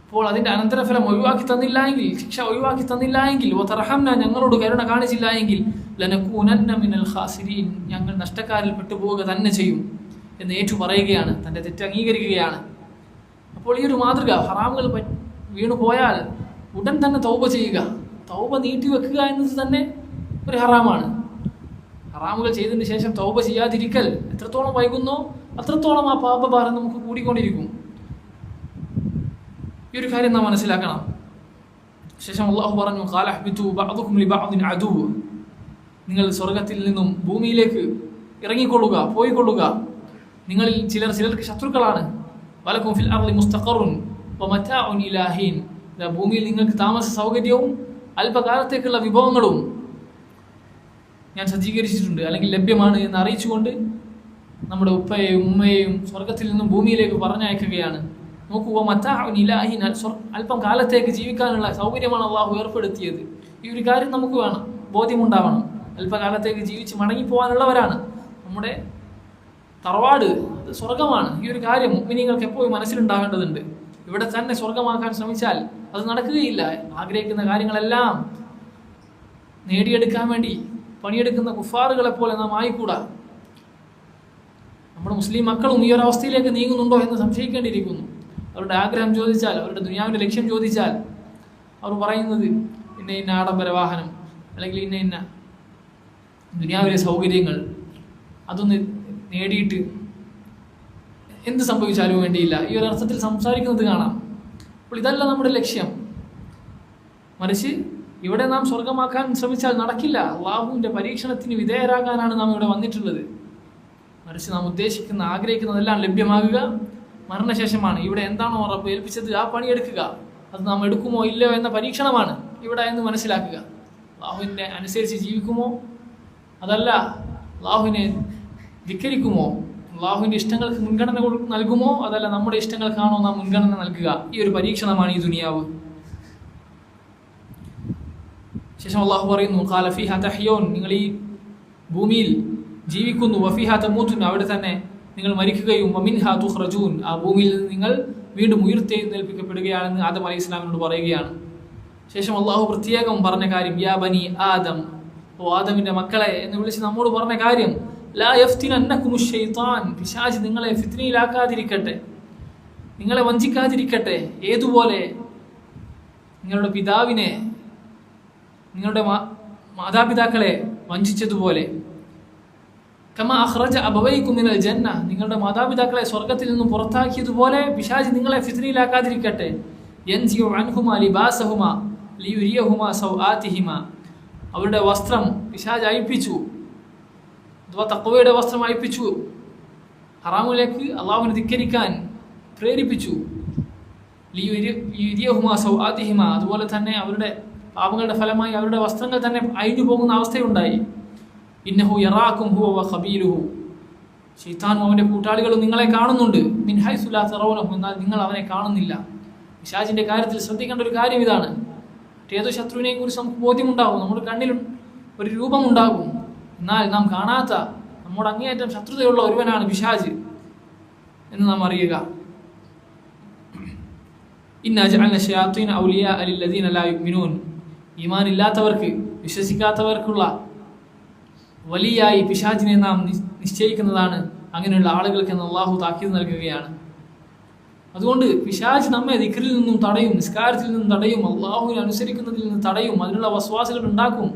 അപ്പോൾ അതിൻ്റെ അനന്തരഫലം ഒഴിവാക്കി തന്നില്ല എങ്കിൽ, ശിക്ഷ ഒഴിവാക്കി തന്നില്ല എങ്കിൽ, വതർഹംന ഞങ്ങളോട് കരുണ കാണിച്ചില്ല എങ്കിൽ, ലനകൂനന്ന മിനൽ ഖാസിരീൻ ഞങ്ങൾ നഷ്ടക്കാരിൽ പെട്ടുപോവുക തന്നെ ചെയ്യും എന്ന് ഏറ്റു പറയുകയാണ്, തൻ്റെ തെറ്റ് അംഗീകരിക്കുകയാണ്. അപ്പോൾ ഈ ഒരു മാതൃക, ഹറാമുകൾ വീണു പോയാൽ ഉടൻ തന്നെ തൗബ ചെയ്യുക, തൗബ നീട്ടിവെക്കുക എന്നത് തന്നെ ഒരു ഹറാമാണ്. ഹറാമുകൾ ചെയ്തതിന് ശേഷം തൗബ ചെയ്യാതിരിക്കൽ എത്രത്തോളം വൈകുന്നോ അത്രത്തോളം ആ പാപഭാരം നമുക്ക് കൂടിക്കൊണ്ടിരിക്കും. ഈ ഒരു കാര്യം നാം മനസ്സിലാക്കണം. ശേഷം അള്ളാഹു പറഞ്ഞു, ഖാല ഹ്ബിതു ബഅദുകും ലിബഅദിൻ അദുവ്, നിങ്ങൾ സ്വർഗത്തിൽ നിന്നും ഭൂമിയിലേക്ക് ഇറങ്ങിക്കൊള്ളുക, പോയിക്കൊള്ളുക, നിങ്ങളിൽ ചിലർക്ക് ശത്രുക്കളാണ്. വലക്കും ഫിൽ അർളി മുസ്തഖറുൻ വമതാഉൻ ഇലാ ഹീൻ, ഭൂമിയിൽ നിങ്ങൾക്ക് താമസ സൗകര്യവും അല്പകാലത്തേക്കുള്ള വിഭവങ്ങളും ഞാൻ സജ്ജീകരിച്ചിട്ടുണ്ട്, അല്ലെങ്കിൽ ലഭ്യമാണ് എന്ന് അറിയിച്ചുകൊണ്ട് നമ്മുടെ ഉപ്പയെയും ഉമ്മയെയും സ്വർഗത്തിൽ നിന്നും ഭൂമിയിലേക്ക് പറഞ്ഞയക്കുകയാണ്. നോക്കുക, മതാഉൻ ഇലാ ഹീൻ, അല്പം കാലത്തേക്ക് ജീവിക്കാനുള്ള സൗകര്യമാണ് അള്ളാഹു ഏർപ്പെടുത്തിയത്. ഈ ഒരു കാര്യം നമുക്ക് വേണം, ബോധ്യമുണ്ടാവണം. അല്പകാലത്തേക്ക് ജീവിച്ച് മടങ്ങിപ്പോകാനുള്ളവരാണ്. നമ്മുടെ തറവാട് അത് സ്വർഗമാണ്. ഈ ഒരു കാര്യം മുഅ്മിനീങ്ങൾക്ക് എപ്പോഴും മനസ്സിലുണ്ടാവേണ്ടതുണ്ട്. ഇവിടെ തന്നെ സ്വർഗമാക്കാൻ ശ്രമിച്ചാൽ അത് നടക്കുകയില്ല. ആഗ്രഹിക്കുന്ന കാര്യങ്ങളെല്ലാം നേടിയെടുക്കാൻ വേണ്ടി പണിയെടുക്കുന്ന കുഫാറുകളെ പോലെ നാം ആയിക്കൂടാ. നമ്മുടെ മുസ്ലിം മക്കളും ഈ ഒരു അവസ്ഥയിലേക്ക് നീങ്ങുന്നുണ്ടോ എന്ന് സംശയിക്കേണ്ടിയിരിക്കുന്നു. അവരുടെ ആഗ്രഹം ചോദിച്ചാൽ, അവരുടെ ദുനിയാവിൻ്റെ ലക്ഷ്യം ചോദിച്ചാൽ അവർ പറയുന്നത് ഇന്ന ആഡംബര വാഹനം, അല്ലെങ്കിൽ ഇന്ന ദുനിയാവിലെ സൗകര്യങ്ങൾ അതൊന്ന് നേടിയിട്ട് എന്ത് സംഭവിച്ചാലും വേണ്ടിയില്ല, ഈ ഒരു അർത്ഥത്തിൽ സംസാരിക്കുന്നത് കാണാം. അപ്പോൾ ഇതല്ല നമ്മുടെ ലക്ഷ്യം. മറിച്ച് ഇവിടെ നാം സ്വർഗമാക്കാൻ ശ്രമിച്ചാൽ നടക്കില്ല. അള്ളാഹുവിൻ്റെ പരീക്ഷണത്തിന് വിധേയരാകാനാണ് നാം ഇവിടെ വന്നിട്ടുള്ളത്. മറിച്ച് നാം ഉദ്ദേശിക്കുന്ന ആഗ്രഹിക്കുന്നതെല്ലാം ലഭ്യമാകുക മരണശേഷമാണ്. ഇവിടെ എന്താണോ റബ്ബ് ഏൽപ്പിച്ചത് ആ പണിയെടുക്കുക. അത് നാം എടുക്കുമോ ഇല്ലയോ എന്ന പരീക്ഷണമാണ് ഇവിടെ എന്ന് മനസ്സിലാക്കുക. അള്ളാഹുവിനെ അനുസരിച്ച് ജീവിക്കുമോ, അതല്ല അള്ളാഹുവിനെ ധിക്കരിക്കുമോ, അള്ളാഹുവിൻ്റെ ഇഷ്ടങ്ങൾക്ക് മുൻഗണന നൽകുമോ, അതല്ല നമ്മുടെ ഇഷ്ടങ്ങൾക്കാണോ നാം മുൻഗണന നൽകുക. ഈ ഒരു പരീക്ഷണമാണ് ഈ ദുനിയാവ്. ശേഷം അള്ളാഹു പറയുന്നു, ഖാല ഫീഹാ തഹ്യൂൻ, നിങ്ങൾ ഈ ഭൂമിയിൽ ജീവിക്കുന്നു, വഫീഹാ തമൂതുൻ, അവിടെ തന്നെ നിങ്ങൾ മരിക്കുകയും, വമിൻഹാ തുഖ്റജൂൻ, ആ ഭൂമിയിൽ നിന്ന് നിങ്ങൾ വീണ്ടും ഉയർത്തെഴുന്നേൽപ്പിക്കപ്പെടുകയാണെന്ന് ആദം അലൈഹി ഇസ്ലാമിനോട് പറയുകയാണ്. ശേഷം അള്ളാഹു പ്രത്യേകം പറഞ്ഞ കാര്യം, യാ ബനി ആദം, ഓ ആദമിന്റെ മക്കളെ എന്ന് വിളിച്ച് നമ്മോട് പറഞ്ഞ കാര്യം, ലാ യഫ്തിനന്നകുമുശ് ശൈത്താൻ, പിശാച് നിങ്ങളെ ഫിത്നയിലാക്കാതിരിക്കട്ടെ, നിങ്ങളെ വഞ്ചിക്കാതിരിക്കട്ടെ. ഏതുപോലെ നിങ്ങളുടെ പിതാവിനെ, നിങ്ങളുടെ മാതാപിതാക്കളെ വഞ്ചിച്ചതുപോലെ, കമാ അഖ്റജ അബവൈകും മിനൽ ജന്ന, നിങ്ങളുടെ മാതാപിതാക്കളെ സ്വർഗത്തിൽ നിന്നും പുറത്താക്കിയതുപോലെ പിശാച് നിങ്ങളെ ഫിത്നയിലാക്കാതിരിക്കട്ടെ. യൻസിഉ അൻഹുമാ ലിബാസഹുമാ ലിയുരിയഹുമാ സൗആതിഹിമാ, അവരുടെ വസ്ത്രം പിശാച് അഴിപ്പിച്ചു, അഥവാ തഖ്വയുടെ വസ്ത്രം അഴിപ്പിച്ചു, ഹറാമിലേക്ക് അള്ളാഹുവിനെ ധിക്കരിക്കാൻ പ്രേരിപ്പിച്ചു. ലിയുരിയഹുമാ സൗആതിഹിമാ, അതുപോലെ തന്നെ അവരുടെ പാപങ്ങളുടെ ഫലമായി അവരുടെ വസ്ത്രങ്ങൾ തന്നെ അഴിഞ്ഞു പോകുന്ന അവസ്ഥയുണ്ടായി. ഇന്നഹു യറാക്കും ഹുവ വഖബീലുഹു, ശൈത്താനും അവൻ്റെ കൂട്ടാളികളും നിങ്ങളെ കാണുന്നുണ്ട്. മിൻ ഹൈസു ലാ തറൗനഹു, എന്നാൽ നിങ്ങൾ അവനെ കാണുന്നില്ല. പിശാചിൻ്റെ കാര്യത്തിൽ ശ്രദ്ധിക്കേണ്ട ഒരു കാര്യം ഇതാണ്. ഏതോ ശത്രുവിനെയും കുറിച്ച് നമുക്ക് ബോധ്യമുണ്ടാകും, നമ്മുടെ കണ്ണിൽ ഒരു രൂപമുണ്ടാകും, എന്നാൽ നാം കാണാത്ത നമ്മുടെ അങ്ങേയറ്റം ശത്രുതയുള്ള ഒരുവനാണ് പിശാച് എന്ന് നാം അറിയുക. ഇന്നാ ജഅൽനാ ശയാത്തീന ഔലിയാ ലില്ലദീന ലാ യുഅ്മിനൂൻ, ഈമാൻ ഇല്ലാത്തവർക്ക്, വിശ്വസിക്കാത്തവർക്കുള്ള വലിയായി പിശാചിനെ നാം നിശ്ചയിക്കുന്നതാണ് അങ്ങനെയുള്ള ആളുകൾക്ക് എന്ന് അള്ളാഹു താക്കീത് നൽകുകയാണ്. അതുകൊണ്ട് പിശാച് നമ്മെ ദിക്റിൽ നിന്നും തടയും, നിസ്കാരത്തിൽ നിന്നും തടയും, അള്ളാഹുവിനെ അനുസരിക്കുന്നതിൽ നിന്ന് തടയും, അതിനുള്ള വസ്വാസുകൾ ഉണ്ടാക്കും.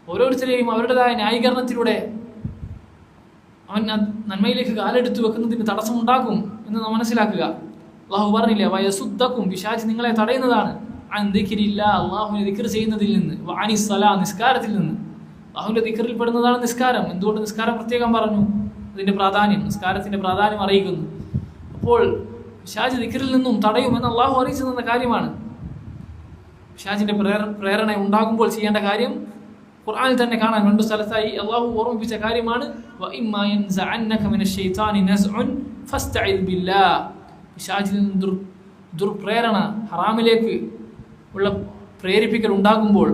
ഓരോരുത്തരെയും അവരുടേതായ ന്യായീകരണത്തിലൂടെ അവൻ നന്മയിലേക്ക് കാലെടുത്ത് വെക്കുന്നതിന് തടസ്സമുണ്ടാക്കും എന്ന് നാം മനസ്സിലാക്കുക. അള്ളാഹു പറഞ്ഞില്ലേ, വയസുദ്ദക്കും, പിശാച് നിങ്ങളെ തടയുന്നതാണ്, അൻ ദിക്രില്ല, അള്ളാഹുവിനെ ദിക്ർ ചെയ്യുന്നതിൽ നിന്ന്, അനിസ്സലാ, നിസ്കാരത്തിൽ നിന്ന്. അള്ളാഹുവിന്റെ ദിക്റിൽ പെടുന്നതാണ് നിസ്കാരം. എന്തുകൊണ്ട് നിസ്കാരം പ്രത്യേകം പറഞ്ഞു? അതിന്റെ പ്രാധാന്യം, നിസ്കാരത്തിന്റെ പ്രാധാന്യം അറിയിക്കുന്നു. അപ്പോൾ പിശാച് ദിക്റിൽ നിന്നും തടയുമെന്ന് അള്ളാഹു അറിയിച്ചു തന്ന കാര്യമാണ്. പിശാചിന്റെ പ്രേരണ ഉണ്ടാകുമ്പോൾ ചെയ്യേണ്ട കാര്യം ഖുർആനിൽ തന്നെ കാണാൻ 2 സ്ഥലത്തായി അള്ളാഹു ഓർമ്മിപ്പിച്ച കാര്യമാണ്. പിശാചിൽ നിന്ന് ദുർപ്രേരണ, ഹറാമിലേക്ക് ഉള്ള പ്രേരിപ്പിക്കൽ ഉണ്ടാകുമ്പോൾ,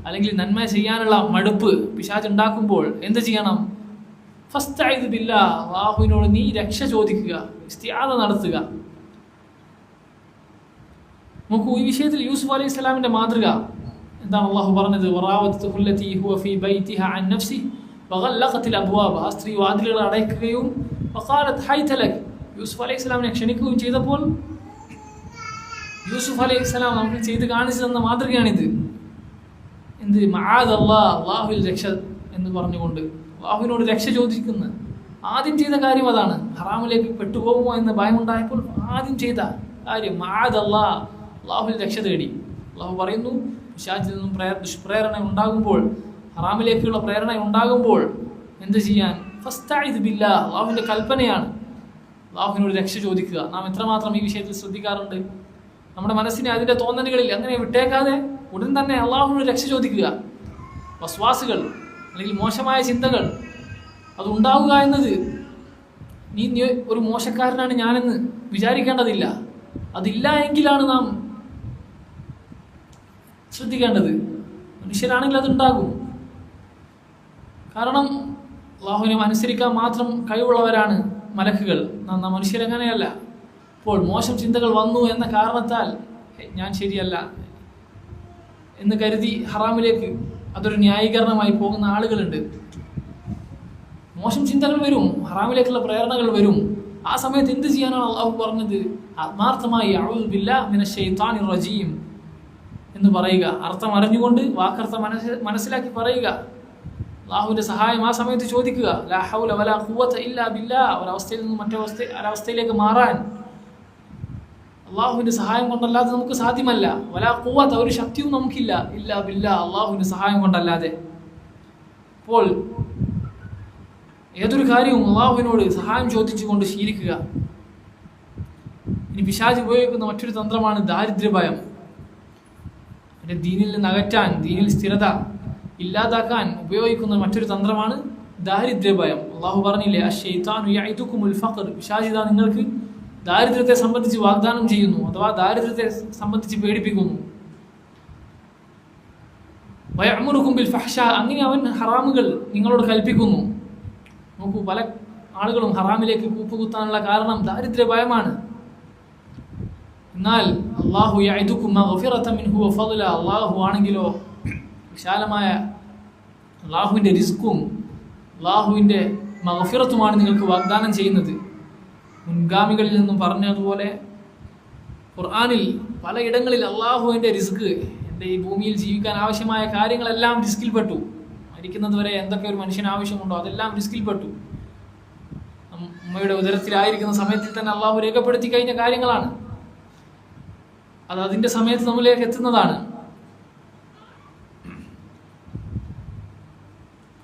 അല്ലെങ്കിൽ നന്മ ചെയ്യാനുള്ള മടുപ്പ് പിശാച് ഉണ്ടാക്കുമ്പോൾ എന്ത് ചെയ്യണം? ഫസ്തഈദ് ബില്ലാഹ്, അല്ലാഹുവിനോട് നീ രക്ഷ ചോദിക്കുക, ഇസ്തിആദ നടത്തുക. നോക്കൂ, ഈ വിഷയത്തിൽ യൂസുഫ് അലൈഹി സ്വലാമിന്റെ മാതൃക എന്താണ് അള്ളാഹു പറഞ്ഞത്? വറാവദതുഹു അല്ലതി ഹുവ ഫീ ബൈതിഹാ അൻ നഫ്സിഹി വഗല്ലഖത്തിൽ അബ്വാബ, ആ സ്ത്രീ വാതിലുകൾ അടയ്ക്കുകയും വഖാലത് ഹൈത ലക്, യൂസുഫ് അലൈഹി സ്വലാമിനെ ക്ഷണിക്കുകയും ചെയ്തപ്പോൾ യൂസുഫ് അലൈഹി സ്വലാം നമുക്ക് ചെയ്ത് കാണിച്ചു തന്ന മാതൃകയാണിത്. എന്ത്? മആദല്ലാഹ്, അള്ളാഹുവിൽ രക്ഷ എന്ന് പറഞ്ഞുകൊണ്ട് അള്ളാഹുവിനോട് രക്ഷ ചോദിക്കുന്ന ആദ്യം ചെയ്ത കാര്യം അതാണ്. ഹറാമിലേക്ക് പെട്ടുപോകുമോ എന്ന ഭയമുണ്ടായപ്പോൾ ആദ്യം ചെയ്ത കാര്യം മആദല്ലാഹ്, അള്ളാഹുവിൽ രക്ഷ തേടി. അള്ളാഹു പറയുന്നു, പിശാചിൽ നിന്നും ദുഷ്പ്രേരണ ഉണ്ടാകുമ്പോൾ, ഹറാമിലേക്കുള്ള പ്രേരണ ഉണ്ടാകുമ്പോൾ എന്ത് ചെയ്യാൻ? ഫസ്തഈദ് ബില്ലാഹ്, അള്ളാഹുവിൻ്റെ കൽപ്പനയാണ് അള്ളാഹുവിനോട് രക്ഷ ചോദിക്കുക. നാം എത്രമാത്രം ഈ വിഷയത്തിൽ ശ്രദ്ധിക്കാറുണ്ട്? നമ്മുടെ മനസ്സിനെ അതിൻ്റെ തോന്നലുകളിൽ അങ്ങനെ വിട്ടേക്കാതെ ഉടൻ തന്നെ അള്ളാഹുവിനോട് രക്ഷ ചോദിക്കുക. വസ്വാസുകൾ അല്ലെങ്കിൽ മോശമായ ചിന്തകൾ അതുണ്ടാവുക എന്നത് നീ ഒരു മോശക്കാരനാണ് ഞാനെന്ന് വിചാരിക്കേണ്ടതില്ല. അതില്ല എങ്കിലാണ് നാം ശ്രദ്ധിക്കേണ്ടത്. മനുഷ്യരാണെങ്കിൽ അതുണ്ടാകും. കാരണം അള്ളാഹുവിനെ അനുസരിക്കാൻ മാത്രം കഴിവുള്ളവരാണ് മലക്കുകൾ, നാം മനുഷ്യരങ്ങനെയല്ല. അപ്പോൾ മോശം ചിന്തകൾ വന്നു എന്ന കാരണത്താൽ ഞാൻ ശരിയല്ല എന്ന് കരുതി ഹറാമിലേക്ക് അതൊരു ന്യായീകരണമായി പോകുന്ന ആളുകളുണ്ട്. മോശം ചിന്തകൾ വരും, ഹറാമിലേക്കുള്ള പ്രേരണകൾ വരും. ആ സമയത്ത് എന്ത് ചെയ്യാനാണ് അള്ളാഹു പറഞ്ഞത്? ആത്മാർത്ഥമായി അഊദു ബില്ലാഹി മിനശ് ശൈത്താനിർ റജീം എന്ന് പറയുക, അർത്ഥം അറിഞ്ഞുകൊണ്ട് വാക്കർത്ഥം മനസ്സിലാക്കി പറയുക. അള്ളാഹുവിൻ്റെ സഹായം ആ സമയത്ത് ചോദിക്കുക. ലാ ഹൗല വലാ ഖുവത ഇല്ലാ ബില്ലാ, ഒരവസ്ഥയിൽ നിന്ന് ഒരവസ്ഥയിലേക്ക് മാറാൻ അള്ളാഹുവിൻ്റെ സഹായം കൊണ്ടല്ലാതെ നമുക്ക് സാധ്യമല്ല. വലാ ഖുവത, ഒരു ശക്തിയും നമുക്കില്ല, ഇല്ലാ ബില്ലാ, അള്ളാഹുവിൻ്റെ സഹായം കൊണ്ടല്ലാതെ. അപ്പോൾ ഏതൊരു കാര്യവും അള്ളാഹുവിനോട് സഹായം ചോദിച്ചുകൊണ്ട് ശീലിക്കുക. ഇനി പിശാച് ഉപയോഗിക്കുന്ന മറ്റൊരു തന്ത്രമാണ് ദാരിദ്ര്യഭയം. അതിൻ്റെ ദീനിൽ നിന്ന് അകറ്റാൻ, ദീനിൽ സ്ഥിരത ഇല്ലാതാക്കാൻ ഉപയോഗിക്കുന്ന മറ്റൊരു തന്ത്രമാണ് ദാരിദ്ര്യഭയം. അള്ളാഹു പറഞ്ഞില്ലേ, അശ്ശൈത്താനു യഇദുകുമുൽ ഫഖർ, പിശാച് ഇതാ നിങ്ങൾക്ക് ദാരിദ്ര്യത്തെ സംബന്ധിച്ച് വാഗ്ദാനം ചെയ്യുന്നു, അഥവാ ദാരിദ്ര്യത്തെ സംബന്ധിച്ച് പേടിപ്പിക്കുന്നു. വയഅ്മുറുകും ബിൽ ഫഹ്ശാ, അങ്ങനെ അവൻ ഹറാമുകൾ നിങ്ങളോട് കൽപ്പിക്കുന്നു. നോക്കൂ, പല ആളുകളും ഹറാമിലേക്ക് കൂപ്പുകുത്താനുള്ള കാരണം ദാരിദ്ര്യഭയമാണ്. എന്നാൽ അല്ലാഹു യഇദുകും മഗ്ഫിറത മിൻഹു വഫള, അല്ലാഹു ആണെങ്കിലോ വിശാലമായ അല്ലാഹുവിൻ്റെ റിസ്ക്കും അല്ലാഹുവിൻ്റെ മഗ്ഫിറത്തുമാണ് നിങ്ങൾക്ക് വാഗ്ദാനം ചെയ്യുന്നത്. മുൻഗാമികളിൽ നിന്നും പറഞ്ഞതുപോലെ ഖുർആനിൽ പലയിടങ്ങളിൽ അല്ലാഹുവിൻ്റെ റിസ്ക്, എൻ്റെ ഈ ഭൂമിയിൽ ജീവിക്കാൻ ആവശ്യമായ കാര്യങ്ങളെല്ലാം റിസ്കിൽപ്പെട്ടു. മരിക്കുന്നത് വരെ എന്തൊക്കെ ഒരു മനുഷ്യന് ആവശ്യമുണ്ടോ അതെല്ലാം റിസ്കിൽപ്പെട്ടു. ഉമ്മയുടെ ഉദരത്തിലായിരിക്കുന്ന സമയത്തിൽ തന്നെ അള്ളാഹു രേഖപ്പെടുത്തി കഴിഞ്ഞ കാര്യങ്ങളാണ്. അത് അതിൻ്റെ സമയത്ത് നമ്മളിലേക്ക് എത്തുന്നതാണ്.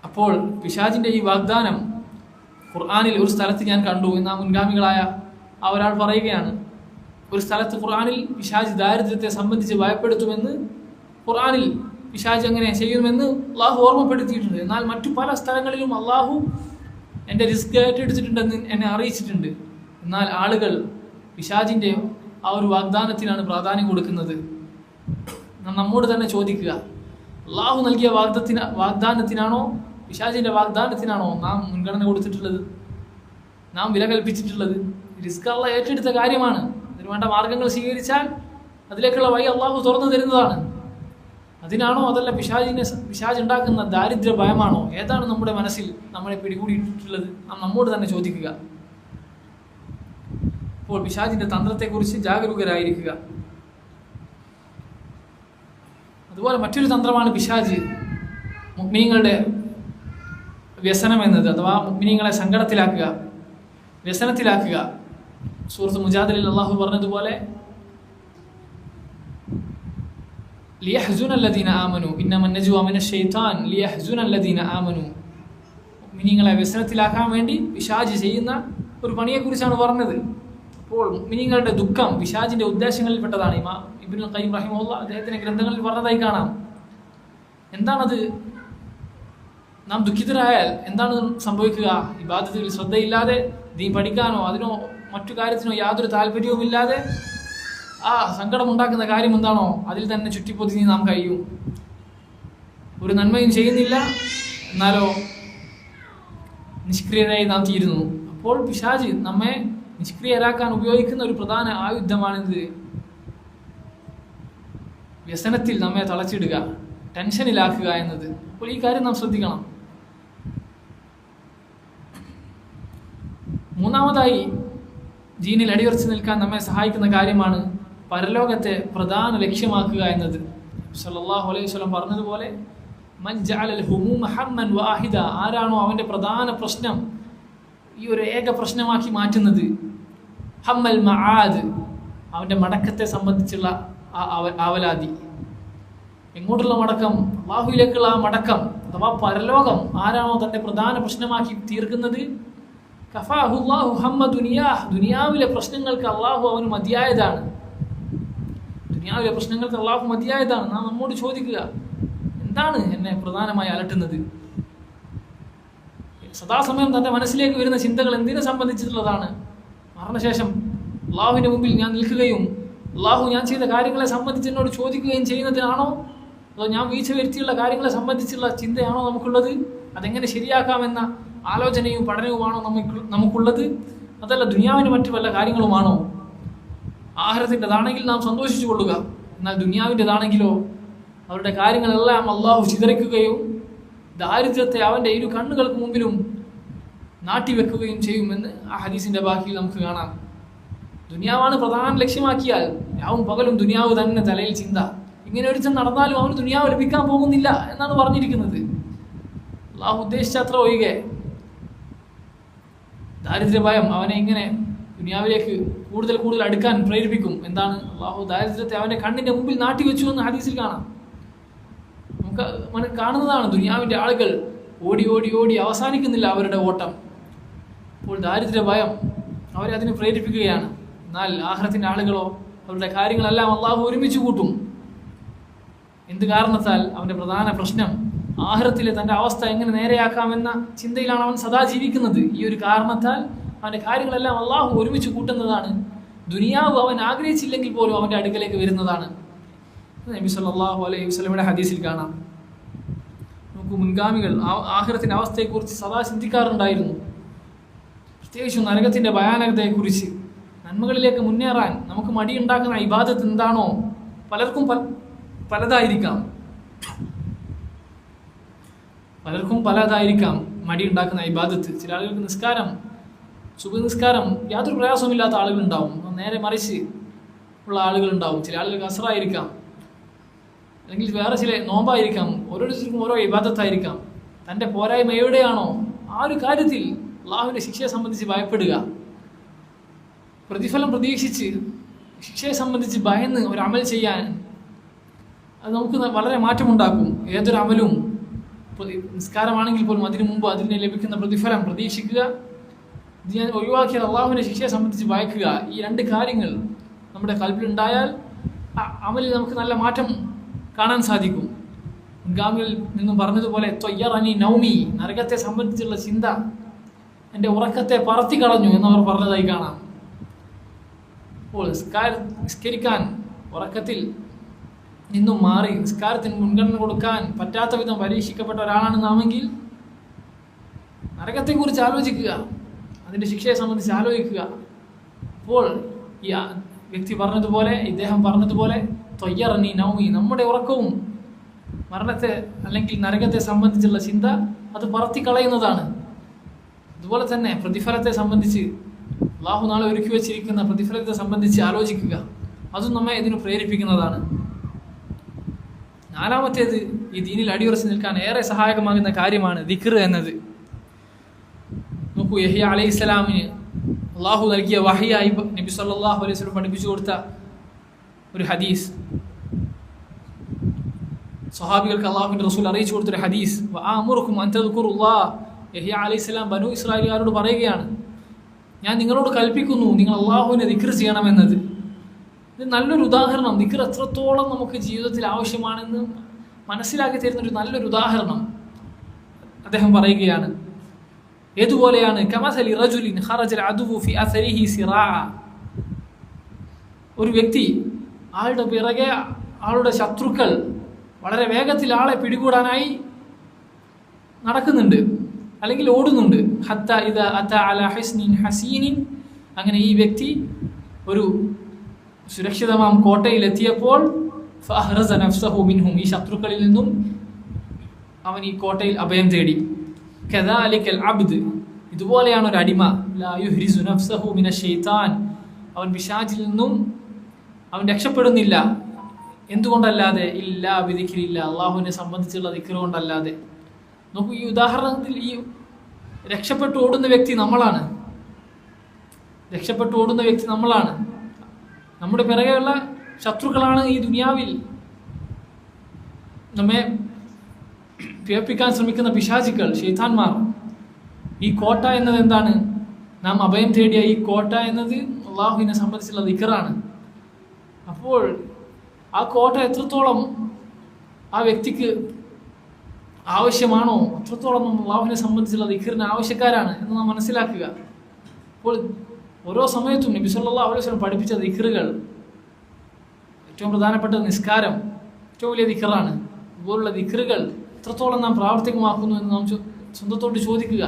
അപ്പോൾ പിശാചിൻ്റെ ഈ വാഗ്ദാനം ഖുർആനിൽ ഒരു സ്ഥലത്ത് ഞാൻ കണ്ടു എന്ന മുൻഗാമികളായ ആ ഒരാൾ പറയുകയാണ്. ഒരു സ്ഥലത്ത് ഖുർആനിൽ പിശാച് ദാരിദ്ര്യത്തെ സംബന്ധിച്ച് ഭയപ്പെടുത്തുമെന്ന്, ഖുർആനിൽ പിശാച് അങ്ങനെ ചെയ്യുമെന്ന് അള്ളാഹു ഓർമ്മപ്പെടുത്തിയിട്ടുണ്ട്. എന്നാൽ മറ്റു പല സ്ഥലങ്ങളിലും അള്ളാഹു എൻ്റെ റിസ്ക് ഏറ്റെടുത്തിട്ടുണ്ടെന്ന് എന്നെ അറിയിച്ചിട്ടുണ്ട്. എന്നാൽ ആളുകൾ പിശാചിൻ്റെ ആ ഒരു വാഗ്ദാനത്തിനാണ് പ്രാധാന്യം കൊടുക്കുന്നത്. നാം നമ്മോട് തന്നെ ചോദിക്കുക, അള്ളാഹു നൽകിയ വാഗ്ദാനത്തിനാണോ പിശാചിൻ്റെ വാഗ്ദാനത്തിനാണോ നാം മുൻഗണന കൊടുത്തിട്ടുള്ളത്, നാം വില കൽപ്പിച്ചിട്ടുള്ളത്? റിസ്ക് അള്ളാഹ് ഏറ്റെടുത്ത കാര്യമാണ്. അതിന് വേണ്ട മാർഗങ്ങൾ സ്വീകരിച്ചാൽ അതിലേക്കുള്ള വഴി അള്ളാഹു തുറന്നു തരുന്നതാണ്. അതിനാണോ അതല്ല പിശാച് ഉണ്ടാക്കുന്ന ദാരിദ്ര്യ ഭയമാണോ? ഏതാണ് നമ്മുടെ മനസ്സിൽ നമ്മളെ പിടികൂടിയിട്ടുള്ളത്? നാം നമ്മോട് തന്നെ ചോദിക്കുക. അപ്പോൾ പിശാചിൻ്റെ തന്ത്രത്തെക്കുറിച്ച് ജാഗരൂകരായിരിക്കുക. അതുപോലെ മറ്റൊരു തന്ത്രമാണ് പിശാച് മുഅ്മിനീങ്ങളുടെ വ്യസനം എന്നത്, അഥവാ മുഅ്മിനീങ്ങളെ സങ്കടത്തിലാക്കുക, വ്യസനത്തിലാക്കുക. സൂറത്ത് മുജാദിലിൽ അല്ലാഹു പറഞ്ഞതുപോലെ ലിയഹ്സുന അല്ലദീന ആമനു ഇന്നമ നജ്വ മിനശ് ശൈത്താൻ ലിയഹ്സുന അല്ലദീന ആമനു. മുഅ്മിനീങ്ങളെ വ്യസനത്തിലാക്കാൻ വേണ്ടി പിശാച് ചെയ്യുന്ന ഒരു പണിയെക്കുറിച്ചാണ് പറഞ്ഞത്. അപ്പോൾ മുഅ്മിനീങ്ങളുടെ ദുഃഖം പിശാചിൻ്റെ ഉദ്ദേശങ്ങളിൽപ്പെട്ടതാണ്. ഇമാം ഇബ്നുൽ ഖയ്യിം റഹിമഹുല്ലാഹ് അദ്ദേഹത്തിൻ്റെ ഗ്രന്ഥങ്ങളിൽ പറഞ്ഞതായി കാണാം. എന്താണത്? നാം ദുഃഖിതരായാൽ എന്താണ് സംഭവിക്കുക? ഇബാദത്തിൽ ശ്രദ്ധയില്ലാതെ, ദീൻ പഠിക്കാനോ അതിനോ മറ്റു കാര്യത്തിനോ യാതൊരു താല്പര്യവുമില്ലാതെ ആ സങ്കടമുണ്ടാക്കുന്ന കാര്യം എന്താണോ അതിൽ തന്നെ ചുറ്റിപ്പൊതിഞ്ഞ് നാം കഴിയും. ഒരു നന്മയും ചെയ്യുന്നില്ല, എന്നാലോ നിഷ്ക്രിയരായി നാം തീരുന്നു. അപ്പോൾ പിശാച് നമ്മെ നിഷ്ക്രിയരാക്കാൻ ഉപയോഗിക്കുന്ന ഒരു പ്രധാന ആയുധമാണിത്. വ്യസനത്തിൽ നമ്മെ തളച്ചിടുക, ടെൻഷനിലാക്കുക എന്നത്. അപ്പോൾ ഈ കാര്യം നാം ശ്രദ്ധിക്കണം. മൂന്നാമതായി ദീനിൽ അടിയുറച്ചു നിൽക്കാൻ നമ്മെ സഹായിക്കുന്ന കാര്യമാണ് പരലോകത്തെ പ്രധാന ലക്ഷ്യമാക്കുക എന്നത്. സല്ലല്ലാഹു അലൈഹി വസല്ലം പറഞ്ഞതുപോലെ മൻ ജഅലൽ ഹുമൂമ ഹമ്മൻ വാഹിദ, ആരാണോ അവൻ്റെ പ്രധാന പ്രശ്നം ഈ ഒരു ഏക പ്രശ്നമാക്കി മാറ്റുന്നത്, ഹമ്മൽ മആദ്, അവൻ്റെ മടക്കത്തെ സംബന്ധിച്ചുള്ള ആവലാതി. എങ്ങോട്ടുള്ള മടക്കം? അല്ലാഹുവിലേക്കുള്ള ആ മടക്കം അഥവാ പരലോകം ആരാണോ തൻ്റെ പ്രധാന പ്രശ്നമാക്കി തീർക്കുന്നത്, കഫാഹുല്ലാഹു ഹമ്മ ദുനിയാഹ്, ദുനിയാവിലെ പ്രശ്നങ്ങൾക്ക് അള്ളാഹു അവന് മതിയായതാണ്. ദുനിയാവിലെ പ്രശ്നങ്ങൾക്ക് അള്ളാഹു മതിയായതാണ്. നാം നമ്മോട് ചോദിക്കുക, എന്താണ് എന്നെ പ്രധാനമായി അലട്ടുന്നത്? സദാസമയം തൻ്റെ മനസ്സിലേക്ക് വരുന്ന ചിന്തകൾ എന്തിനെ സംബന്ധിച്ചിട്ടുള്ളതാണ്? മരണശേഷം അള്ളാഹുവിൻ്റെ മുമ്പിൽ ഞാൻ നിൽക്കുകയും അള്ളാഹു ഞാൻ ചെയ്ത കാര്യങ്ങളെ സംബന്ധിച്ച് എന്നോട് ചോദിക്കുകയും ചെയ്യുന്നതിനാണോ, അതോ ഞാൻ വീഴ്ച വരുത്തിയുള്ള കാര്യങ്ങളെ സംബന്ധിച്ചുള്ള ചിന്തയാണോ നമുക്കുള്ളത്? അതെങ്ങനെ ശരിയാക്കാമെന്ന ആലോചനയും പഠനവുമാണോ നമുക്കുള്ളത്? അതല്ല ദുനിയാവിൻ്റെ മറ്റു വല്ല കാര്യങ്ങളുമാണോ? ആഹാരത്തിൻ്റെതാണെങ്കിൽ നാം സന്തോഷിച്ചു കൊള്ളുക, എന്നാൽ ദുനിയാവിൻ്റെതാണെങ്കിലോ അവരുടെ കാര്യങ്ങളെല്ലാം അള്ളാഹു ചിതറിക്കുകയും ദാരിദ്ര്യത്തെ അവൻ്റെ ഇരു കണ്ണുകൾക്ക് മുമ്പിലും നാട്ടിവെക്കുകയും ചെയ്യുമെന്ന് ആ ഹദീസിൻ്റെ ബാക്കിയിൽ നമുക്ക് കാണാം. ദുനിയാവാണ് പ്രധാന ലക്ഷ്യമാക്കിയാൽ രാവും പകലും ദുനിയാവ് തന്നെ തലയിൽ ചിന്ത. ഇങ്ങനെ ഒരുത്തൻ നടന്നാലും അവന് ദുനിയാവ് ലഭിക്കാൻ പോകുന്നില്ല എന്നാണ് പറഞ്ഞിരിക്കുന്നത്. അള്ളാഹു ഉദ്ദേശിച്ച അത്ര ഒഴികെ ദാരിദ്ര്യ ഭയം അവനെ ഇങ്ങനെ ദുനിയാവിലേക്ക് കൂടുതൽ കൂടുതൽ അടുക്കാൻ പ്രേരിപ്പിക്കും. എന്താണ്? അള്ളാഹു ദാരിദ്ര്യത്തെ അവന്റെ കണ്ണിന്റെ മുമ്പിൽ നാട്ടി വെച്ചു എന്ന് ഹദീസിൽ കാണാം. നമുക്ക് കാണുന്നതാണ് ദുനിയാവിന്റെ ആളുകൾ ഓടി ഓടി ഓടി അവസാനിക്കുന്നില്ല അവരുടെ ഓട്ടം. അപ്പോൾ ദാരിദ്ര്യ ഭയം അവരെ അതിന് പ്രേരിപ്പിക്കുകയാണ്. എന്നാൽ ആഖിറത്തിന്റെ ആളുകളോ അവരുടെ കാര്യങ്ങളെല്ലാം അള്ളാഹു ഒരുമിച്ച് കൂട്ടും. എന്ത് കാരണത്താൽ? അവന്റെ പ്രധാന പ്രശ്നം ആഖിറത്തിലെ തന്റെ അവസ്ഥ എങ്ങനെ നേരെയാക്കാമെന്ന ചിന്തയിലാണ് അവൻ സദാ ജീവിക്കുന്നത്. ഈ ഒരു കാരണത്താൽ അവന്റെ കാര്യങ്ങളെല്ലാം അള്ളാഹു ഒരുമിച്ച് കൂട്ടുന്നതാണ്. ദുനിയാവ് അവൻ ആഗ്രഹിച്ചില്ലെങ്കിൽ പോലും അവന്റെ അടുക്കലേക്ക് വരുന്നതാണ്. നബി സല്ലല്ലാഹു അലൈഹി വസല്ലമയുടെ ഹദീസിൽ കാണാം. നമുക്ക് മുൻഗാമികൾ ആഖിറത്തിന്റെ അവസ്ഥയെക്കുറിച്ച് സദാ ചിന്തിക്കാറുണ്ടായിരുന്നു. പ്രത്യേകിച്ചും നരകത്തിന്റെ ഭയാനകതയെക്കുറിച്ച്. നന്മകളിലേക്ക് മുന്നേറാൻ നമുക്ക് മടിയുണ്ടാക്കുന്ന ഇബാദത്ത് എന്താണോ? പലർക്കും പലതായിരിക്കാം. മടിയുണ്ടാക്കുന്ന ഇബാദത്ത്. ചില ആളുകൾക്ക് നിസ്കാരം, സുബഹ് നിസ്കാരം യാതൊരു പ്രയാസമില്ലാത്ത ആളുകളുണ്ടാവും. നേരെ മറിച്ച് ഉള്ള ആളുകളുണ്ടാവും. ചില ആളുകൾക്ക് അസ്റായിരിക്കാം, അല്ലെങ്കിൽ വേറെ ചില നോമ്പായിരിക്കാം. ഓരോരുത്തർക്കും ഓരോ ഇബാദത്തായിരിക്കാം. തൻ്റെ പോരായ്മ എവിടെയാണോ ആ ഒരു കാര്യത്തിൽ അള്ളാഹുവിൻ്റെ ശിക്ഷയെ സംബന്ധിച്ച് ഭയപ്പെടുക. പ്രതിഫലം പ്രതീക്ഷിച്ച് ശിക്ഷയെ സംബന്ധിച്ച് ഭയന്ന് ഒരു അമൽ ചെയ്യാൻ അത് നമുക്ക് വളരെ മാറ്റമുണ്ടാക്കും. ഏതൊരു അമലും, നിസ്കാരമാണെങ്കിൽ പോലും അതിനു മുമ്പ് അതിന് ലഭിക്കുന്ന പ്രതിഫലം പ്രതീക്ഷിക്കുക, ഇത് ഞാൻ ഒഴിവാക്കിയാൽ അള്ളാഹുവിൻ്റെ ശിക്ഷയെ സംബന്ധിച്ച് ഭയക്കുക. ഈ രണ്ട് കാര്യങ്ങൾ നമ്മുടെ കൽബിലുണ്ടായാൽ അമലിൽ നമുക്ക് നല്ല മാറ്റം കാണാൻ സാധിക്കും. മുൻഗാമികളിൽ നിന്നും പറഞ്ഞതുപോലെ ത്വയ്യറനി നൗമി, നരകത്തെ സംബന്ധിച്ചുള്ള ചിന്ത എൻ്റെ ഉറക്കത്തെ പറത്തി കളഞ്ഞു എന്നവർ പറഞ്ഞതായി കാണാം. അപ്പോൾ നിസ്കരിക്കാൻ ഉറക്കത്തിൽ നിന്നും മാറി നിസ്കാരത്തിന് മുൻഗണന കൊടുക്കാൻ പറ്റാത്ത വിധം പരീക്ഷിക്കപ്പെട്ട ഒരാളാണ് നാമെങ്കിൽ നരകത്തെക്കുറിച്ച് ആലോചിക്കുക, അതിൻ്റെ ശിക്ഷയെ സംബന്ധിച്ച് ആലോചിക്കുക. അപ്പോൾ ഈ വ്യക്തി പറഞ്ഞതുപോലെ, ഇദ്ദേഹം പറഞ്ഞതുപോലെ ത്വയ്യറനി നൗമി, നമ്മുടെ ഉറക്കവും മരണത്തെ അല്ലെങ്കിൽ നരകത്തെ സംബന്ധിച്ചുള്ള ചിന്ത അത് പറത്തി കളയുന്നതാണ്. അതുപോലെ തന്നെ പ്രതിഫലത്തെ സംബന്ധിച്ച്, അല്ലാഹു നാളെ ഒരുക്കി വച്ചിരിക്കുന്ന പ്രതിഫലത്തെ സംബന്ധിച്ച് ആലോചിക്കുക, അതും നമ്മെ ഇതിന് പ്രേരിപ്പിക്കുന്നതാണ്. നാലാമത്തേത്, ഈ ദീനിൽ അടിയുറച്ച് നിൽക്കാൻ ഏറെ സഹായകമാകുന്ന കാര്യമാണ് ദിക്ർ എന്നത്. നോക്കൂ, യഹ്യ അലൈഹിസ്സലാമിന് അള്ളാഹു നൽകിയ വഹയായി നബി സല്ലല്ലാഹു അലൈഹി വസല്ലം പഠിപ്പിച്ചു കൊടുത്ത ഒരു ഹദീസ്, സ്വഹാബികൾക്ക് അള്ളാഹുവിൻ്റെ റസൂൽ അറിയിച്ചു കൊടുത്തൊരു ഹദീസ്. വഅമുറുക്കും അൻ തദ്കുറുല്ലാഹ്, യഹ്യ അലൈഹിസ്സലാം ബനു ഇസ്രായേലുകാരോട് പറയുകയാണ്, ഞാൻ നിങ്ങളോട് കൽപ്പിക്കുന്നു നിങ്ങൾ അള്ളാഹുവിനെ ദിക്ർ ചെയ്യണമെന്നത്. ഇത് നല്ലൊരു ഉദാഹരണം. ദിക്ർ എത്രത്തോളം നമുക്ക് ജീവിതത്തിൽ ആവശ്യമാണെന്ന് മനസ്സിലാക്കി തരുന്നൊരു നല്ലൊരു ഉദാഹരണം അദ്ദേഹം പറയുകയാണ്. ഏതുപോലെയാണ്? കമസലി റജുലിൻ ഖറജൽ അദുവു ഫി അസരിഹി സിറാഅ, ഒരു വ്യക്തി ആളുടെ പിറകെ ആളുടെ ശത്രുക്കൾ വളരെ വേഗത്തിൽ ആളെ പിടികൂടാനായി നടക്കുന്നുണ്ട് അല്ലെങ്കിൽ ഓടുന്നുണ്ട്. ഹത്ത ഇദാ അത അലാ ഹിസ്നിൻ ഹസീനിൻ, അങ്ങനെ ഈ വ്യക്തി ഒരു സുരക്ഷിതമാം കോട്ടയിലെത്തിയപ്പോൾ ഫഅഹ്റസ നഫ്സഹു മിൻഹും, ഈ ശത്രുക്കളിൽ നിന്നും അവൻ ഈ കോട്ടയിൽ അഭയം തേടി. കദാലിക്കൽ അബ്ദ്, ഇതുപോലെയാണ് ഒരു അടിമ. ലാ യുഹ്രിസു നഫ്സഹു മിനശ് ശൈത്താൻ, അവൻ പിശാചിൽ നിന്നും അവൻ രക്ഷപ്പെടുന്നില്ല. എന്തുകൊണ്ടല്ലാതെ? ഇല്ലാ ബിദിക്രില്ല, അള്ളാഹുവിനെ സംബന്ധിച്ചുള്ള ദിക്ർ കൊണ്ടല്ലാതെ. നോക്കൂ, ഈ ഉദാഹരണത്തിൽ ഈ രക്ഷപ്പെട്ടു ഓടുന്ന വ്യക്തി നമ്മളാണ്. നമ്മുടെ പിറകെയുള്ള ശത്രുക്കളാണ് ഈ ദുനിയാവിൽ നമ്മെ പിഴപ്പിക്കാൻ ശ്രമിക്കുന്ന പിശാചികൾ, ശൈത്താന്മാർ. ഈ കോട്ട എന്നത് എന്താണ്? നാം അഭയം തേടിയ ഈ കോട്ട എന്നത് അള്ളാഹുവിനെ സംബന്ധിച്ചുള്ള ദിക്റാണ്. അപ്പോൾ ആ കോട്ട എത്രത്തോളം ആ വ്യക്തിക്ക് ആവശ്യമാണോ അത്രത്തോളം നമ്മൾ അള്ളാഹുവിനെ സംബന്ധിച്ചുള്ള ദിക്റിന് ആവശ്യക്കാരാണ് എന്ന് നാം മനസ്സിലാക്കുക. അപ്പോൾ ഓരോ സമയത്തും നബി സല്ലല്ലാഹു അലൈഹി വസല്ലം പഠിപ്പിച്ച ദിക്റുകൾ, ഏറ്റവും പ്രധാനപ്പെട്ട നിസ്കാരം ഏറ്റവും വലിയ ദിക്റാണ്. അതുപോലുള്ള ദിക്റുകൾ എത്രത്തോളം നാം പ്രാവർത്തികമാക്കുന്നു എന്ന് നാം സ്വന്തത്തോട് ചോദിക്കുക.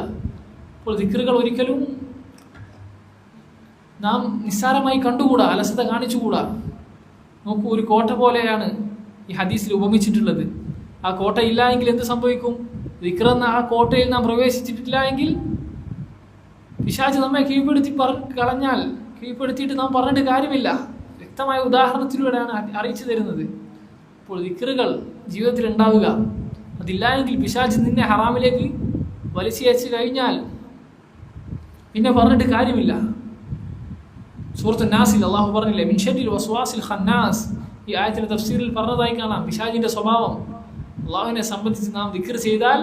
അപ്പോൾ ദിക്റുകൾ ഒരിക്കലും നാം നിസ്സാരമായി കണ്ടുകൂടാ, അലസത കാണിച്ചുകൂടാ. നോക്കൂ, ഒരു കോട്ട പോലെയാണ് ഈ ഹദീസിൽ ഉപമിച്ചിട്ടുള്ളത്. ആ കോട്ട ഇല്ല എങ്കിൽ എന്ത് സംഭവിക്കും? ദിക്ർ എന്ന ആ കോട്ടയിൽ നാം പ്രവേശിച്ചിട്ടില്ല എങ്കിൽ പിശാച് നമ്മെ കീഴ്പ്പെടുത്തിയിട്ട് നാം പറഞ്ഞിട്ട് കാര്യമില്ല. വ്യക്തമായ ഉദാഹരണത്തിലൂടെയാണ് അറിയിച്ചു തരുന്നത്. അപ്പോൾ ദിക്റുകൾ ജീവിതത്തിൽ ഉണ്ടാവുക. അതില്ല എങ്കിൽ പിശാച് നിന്നെ ഹറാമിലേക്ക് വലിച്ചയച്ച് കഴിഞ്ഞാൽ പിന്നെ പറഞ്ഞിട്ട് കാര്യമില്ല. സൂറത്ത് നാസിൽ അള്ളാഹു പറഞ്ഞില്ലേ, മിൻ ശർരിൽ വസ്വാസിൽ ഖന്നാസ്. ഈ ആയത്തിലെ തഫ്സീറിൽ പറഞ്ഞതായി കാണാം പിശാചിന്റെ സ്വഭാവം. അള്ളാഹുവിനെ സംബന്ധിച്ച് നാം ദിക്ർ ചെയ്താൽ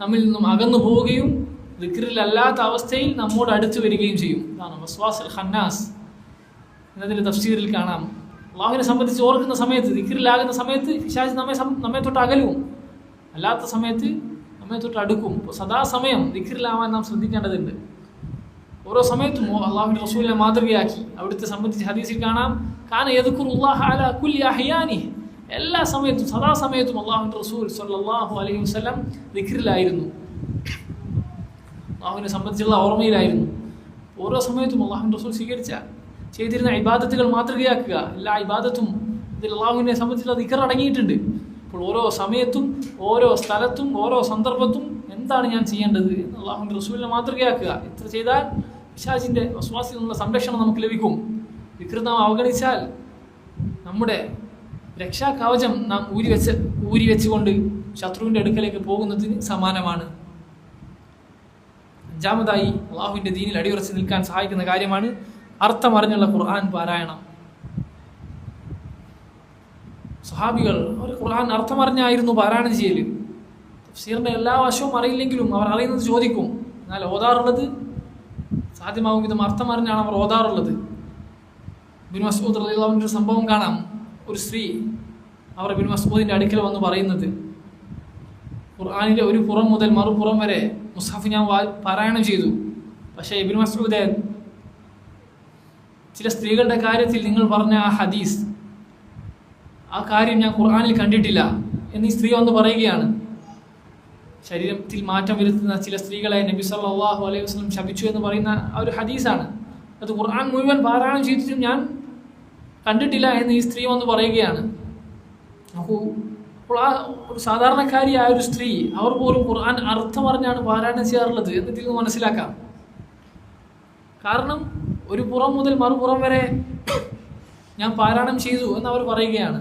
നമ്മിൽ നിന്നും അകന്നു പോവുകയും ദിക്റിലല്ലാത്ത അവസ്ഥയിൽ നമ്മോട് അടുത്ത് വരികയും ചെയ്യും. ഇതാണ് വസ്വാസിൽ ഖന്നാസ് എന്നതിൻ്റെ തഫ്സീറിൽ കാണാം. അള്ളാഹുവിനെ സംബന്ധിച്ച് ഓർക്കുന്ന സമയത്ത്, ദിക്റിലാകുന്ന സമയത്ത് പിശാച് നമ്മെ തൊട്ട് അകലും, അല്ലാത്ത സമയത്ത് നമ്മെ തൊട്ട് അടുക്കും. അപ്പോൾ സദാസമയം ദിക്റിലാവാൻ നാം ശ്രദ്ധിക്കേണ്ടതുണ്ട്. ഓരോ സമയത്തും അള്ളാഹുവിൻ്റെ റസൂലിനെ മാതൃകയാക്കി അവിടുത്തെ സംബന്ധിച്ച് ഹദീസിൽ കാണാം, കാന യദ്കുറുല്ലാഹ അലാ കുല്ലി അഹ്യാനിഹി. എല്ലാ സമയത്തും സദാസമയത്തും അള്ളാഹുവിൻ്റെ റസൂൽ സ്വല്ലല്ലാഹു അലൈഹി വസല്ലം ദിക്റിലായിരുന്നു, അള്ളാഹുവിനെ സംബന്ധിച്ചുള്ള ഓർമ്മയിലായിരുന്നു. ഓരോ സമയത്തും അള്ളാഹുവിൻ്റെ റസൂൽ ചെയ്തിരുന്ന ഇബാദത്തുകൾ മാതൃകയാക്കുക. എല്ലാ ഇബാദത്തും ഇതിൽ അള്ളാഹുവിനെ സംബന്ധിച്ചുള്ള ദിക്ർ അടങ്ങിയിട്ടുണ്ട്. അപ്പോൾ ഓരോ സമയത്തും ഓരോ സ്ഥലത്തും ഓരോ സന്ദർഭത്തും എന്താണ് ഞാൻ ചെയ്യേണ്ടത് എന്ന് അള്ളാഹുവിൻ്റെ റസൂലിനെ മാതൃകയാക്കുക. ഇത്ര ചെയ്താൽ പിശാചിൻ്റെ വസ്വാസിൽ നിന്നുള്ള സംരക്ഷണം നമുക്ക് ലഭിക്കും. ദിക്ർ നാം അവഗണിച്ചാൽ നമ്മുടെ രക്ഷാകവചം നാം ഊരി വെച്ചുകൊണ്ട് ശത്രുവിൻ്റെ അടുക്കലേക്ക് പോകുന്നതിന് സമാനമാണ്. അഞ്ചാമതായി അള്ളാഹുവിൻ്റെ ദീനിൽ അടിയുറച്ച് നിൽക്കാൻ സഹായിക്കുന്ന കാര്യമാണ് അർത്ഥമറിഞ്ഞുള്ള ഖുർആൻ പാരായണം. സ്വഹാബികൾ അവർ ഖുർആൻ അർത്ഥമറിഞ്ഞായിരുന്നു പാരായണം ചെയ്യൽ. തഫ്സീറിൻ്റെ എല്ലാ വശവും അറിയില്ലെങ്കിലും അവർ അറിയുന്നത് ചോദിക്കും. എന്നാൽ ഓതാറുള്ളത് സാധ്യമാകും വിധം അർത്ഥമറിഞ്ഞാണ് അവർ ഓതാറുള്ളത്. ഇബ്നു മസ്ഊദ് റളിയല്ലാഹു അൻഹു സംഭവം കാണാം. ഒരു സ്ത്രീ അവർ ഇബ്നു മസ്ഊദിൻ്റെ അടുക്കൽ വന്ന് പറയുന്നത്, ഖുർആനിലെ ഒരു പുറം മുതൽ മറുപുറം വരെ മുസ്ഹഫ് ഞാൻ പാരായണം ചെയ്തു. പക്ഷേ ഇബ്നു മസ്ഊദ്, ചില സ്ത്രീകളുടെ കാര്യത്തിൽ നിങ്ങൾ പറഞ്ഞ ആ ഹദീസ്, ആ കാര്യം ഞാൻ ഖുർആനിൽ കണ്ടിട്ടില്ല എന്ന് ഈ സ്ത്രീ വന്ന് പറയുകയാണ്. ശരീരത്തിൽ മാറ്റം വരുത്തുന്ന ചില സ്ത്രീകളെ നബി സല്ലല്ലാഹു അലൈഹി വസല്ലം ശപിച്ചു എന്ന് പറയുന്ന ആ ഒരു ഹദീസാണ്. അത് ഖുർആൻ മുഴുവൻ പാരായണം ചെയ്തിട്ടും ഞാൻ കണ്ടിട്ടില്ല എന്ന് ഈ സ്ത്രീ വന്ന് പറയുകയാണ്. അപ്പോൾ ആ ഒരു സാധാരണക്കാരിയായ ഒരു സ്ത്രീ, അവർ പോലും ഖുർആൻ അർത്ഥമറിഞ്ഞാണ് പാരായണം ചെയ്യാറുള്ളത് എന്ന് ഇതിൽ നിന്ന് മനസ്സിലാക്കാം. കാരണം ഒരു പുറം മുതൽ മറുപുറം വരെ ഞാൻ പാരായണം ചെയ്തു എന്ന് അവർ പറയുകയാണ്.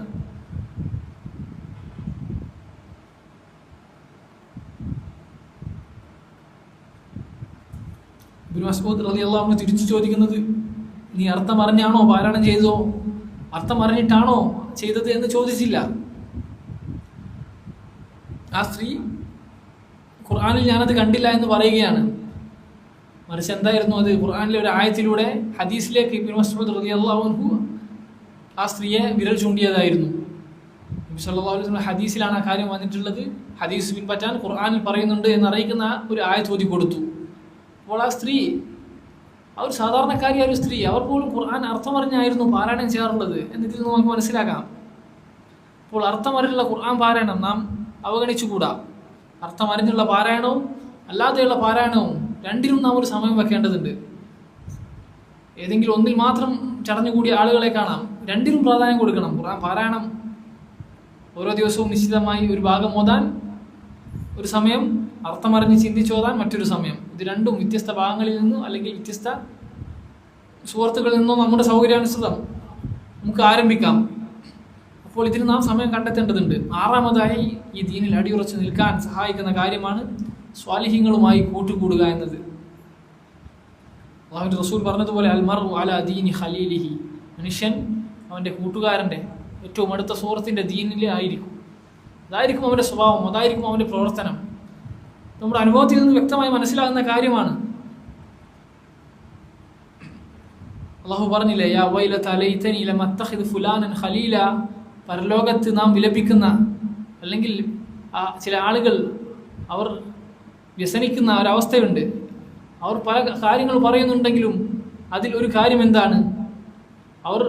ഇബ്നു മസ്ഊദ് റളിയല്ലാഹു അൻഹു തിരിച്ചു ചോദിക്കുന്നത്, നീ അർത്ഥമറിഞ്ഞാണോ പാരായണം ചെയ്തോ, അർത്ഥമറിഞ്ഞിട്ടാണോ ചെയ്തത് എന്ന് ചോദിച്ചില്ല. ആ സ്ത്രീ ഖുർആനിൽ ഞാനത് കണ്ടില്ല എന്ന് പറയുകയാണ്. മറിച്ച് എന്തായിരുന്നു അത്? ഖുർആനിലെ ഒരു ആയത്തിലൂടെ ഹദീസിലേക്ക് ഇബ്നു മസ്ഊദ് റളിയല്ലാഹു അൻഹു ആ സ്ത്രീയെ വിരൽ ചൂണ്ടിയതായിരുന്നു. നബി സല്ലല്ലാഹു അലൈഹി വസല്ലം ഹദീസിലാണ് ആ കാര്യം വന്നിട്ടുള്ളത്. ഹദീസ് പിൻപറ്റാൻ ഖുർആനിൽ പറയുന്നുണ്ട് എന്നറിയിക്കുന്ന ഒരു ആയത്ത് ഓതി കൊടുത്തു. അപ്പോൾ ആ സ്ത്രീ, ആ ഒരു സാധാരണക്കാരിയായ ഒരു സ്ത്രീ, അവർ പോലും ഖുർആൻ അർത്ഥമറിഞ്ഞായിരുന്നു പാരായണം ചെയ്യാറുള്ളത് എന്നതിൽ നിന്ന് നമുക്ക് മനസ്സിലാക്കാം. അപ്പോൾ അർത്ഥമറിഞ്ഞുള്ള ഖുർആൻ പാരായണം നാം അവഗണിച്ചുകൂടാ. അർത്ഥമറിഞ്ഞുള്ള പാരായണവും അല്ലാതെയുള്ള പാരായണവും രണ്ടിനും നാം ഒരു സമയം വെക്കേണ്ടതുണ്ട്. ഏതെങ്കിലും ഒന്നിൽ മാത്രം ചടഞ്ഞുകൂടിയ ആളുകളെ കാണാം. രണ്ടിനും പ്രാധാന്യം കൊടുക്കണം. ഖുർആൻ പാരായണം ഓരോ ദിവസവും നിശ്ചിതമായി ഒരു ഭാഗം ഓതാൻ ഒരു സമയം, അർത്ഥമറിഞ്ഞ് ചിന്തിച്ചോതാൻ മറ്റൊരു സമയം. ഇത് രണ്ടും വ്യത്യസ്ത ഭാഗങ്ങളിൽ നിന്നോ അല്ലെങ്കിൽ വ്യത്യസ്ത സുഹൃത്തുക്കളിൽ നിന്നോ നമ്മുടെ സൗകര്യാനുസൃതം നമുക്ക് ആരംഭിക്കാം. അപ്പോൾ ഇതിന് നാം സമയം കണ്ടെത്തേണ്ടതുണ്ട്. ആറാമതായി ഈ ദീനിൽ അടിയുറച്ച് നിൽക്കാൻ സഹായിക്കുന്ന കാര്യമാണ് സ്വാലിഹീങ്ങളുമായി കൂട്ടുകൂടുക എന്നത്. അല്ലാഹുവിൻ്റെ റസൂൽ പറഞ്ഞതുപോലെ അൽ മർഉ അലാ ദീനി ഖലീലിഹി, മനുഷ്യൻ അവൻ്റെ കൂട്ടുകാരൻ്റെ ഏറ്റവും അടുത്ത സുഹൃത്തിൻ്റെ ദീനിൽ ആയിരിക്കും. അതായിരിക്കും അവൻ്റെ സ്വഭാവം, അതായിരിക്കും അവൻ്റെ പ്രവർത്തനം. നമ്മുടെ അനുഭവത്തിൽ നിന്ന് വ്യക്തമായി മനസ്സിലാകുന്ന കാര്യമാണ്. അള്ളാഹു പറഞ്ഞില്ലേ, യാ വൈലത ലൈതനി ലം അത്തഖിദ് ഫുലാനൻ ഖലീല. പരലോകത്ത് നാം വിലപിക്കുന്ന, അല്ലെങ്കിൽ ചില ആളുകൾ അവർ വ്യസനിക്കുന്ന ഒരവസ്ഥയുണ്ട്. അവർ പല കാര്യങ്ങൾ പറയുന്നുണ്ടെങ്കിലും അതിൽ ഒരു കാര്യം എന്താണ്? അവർ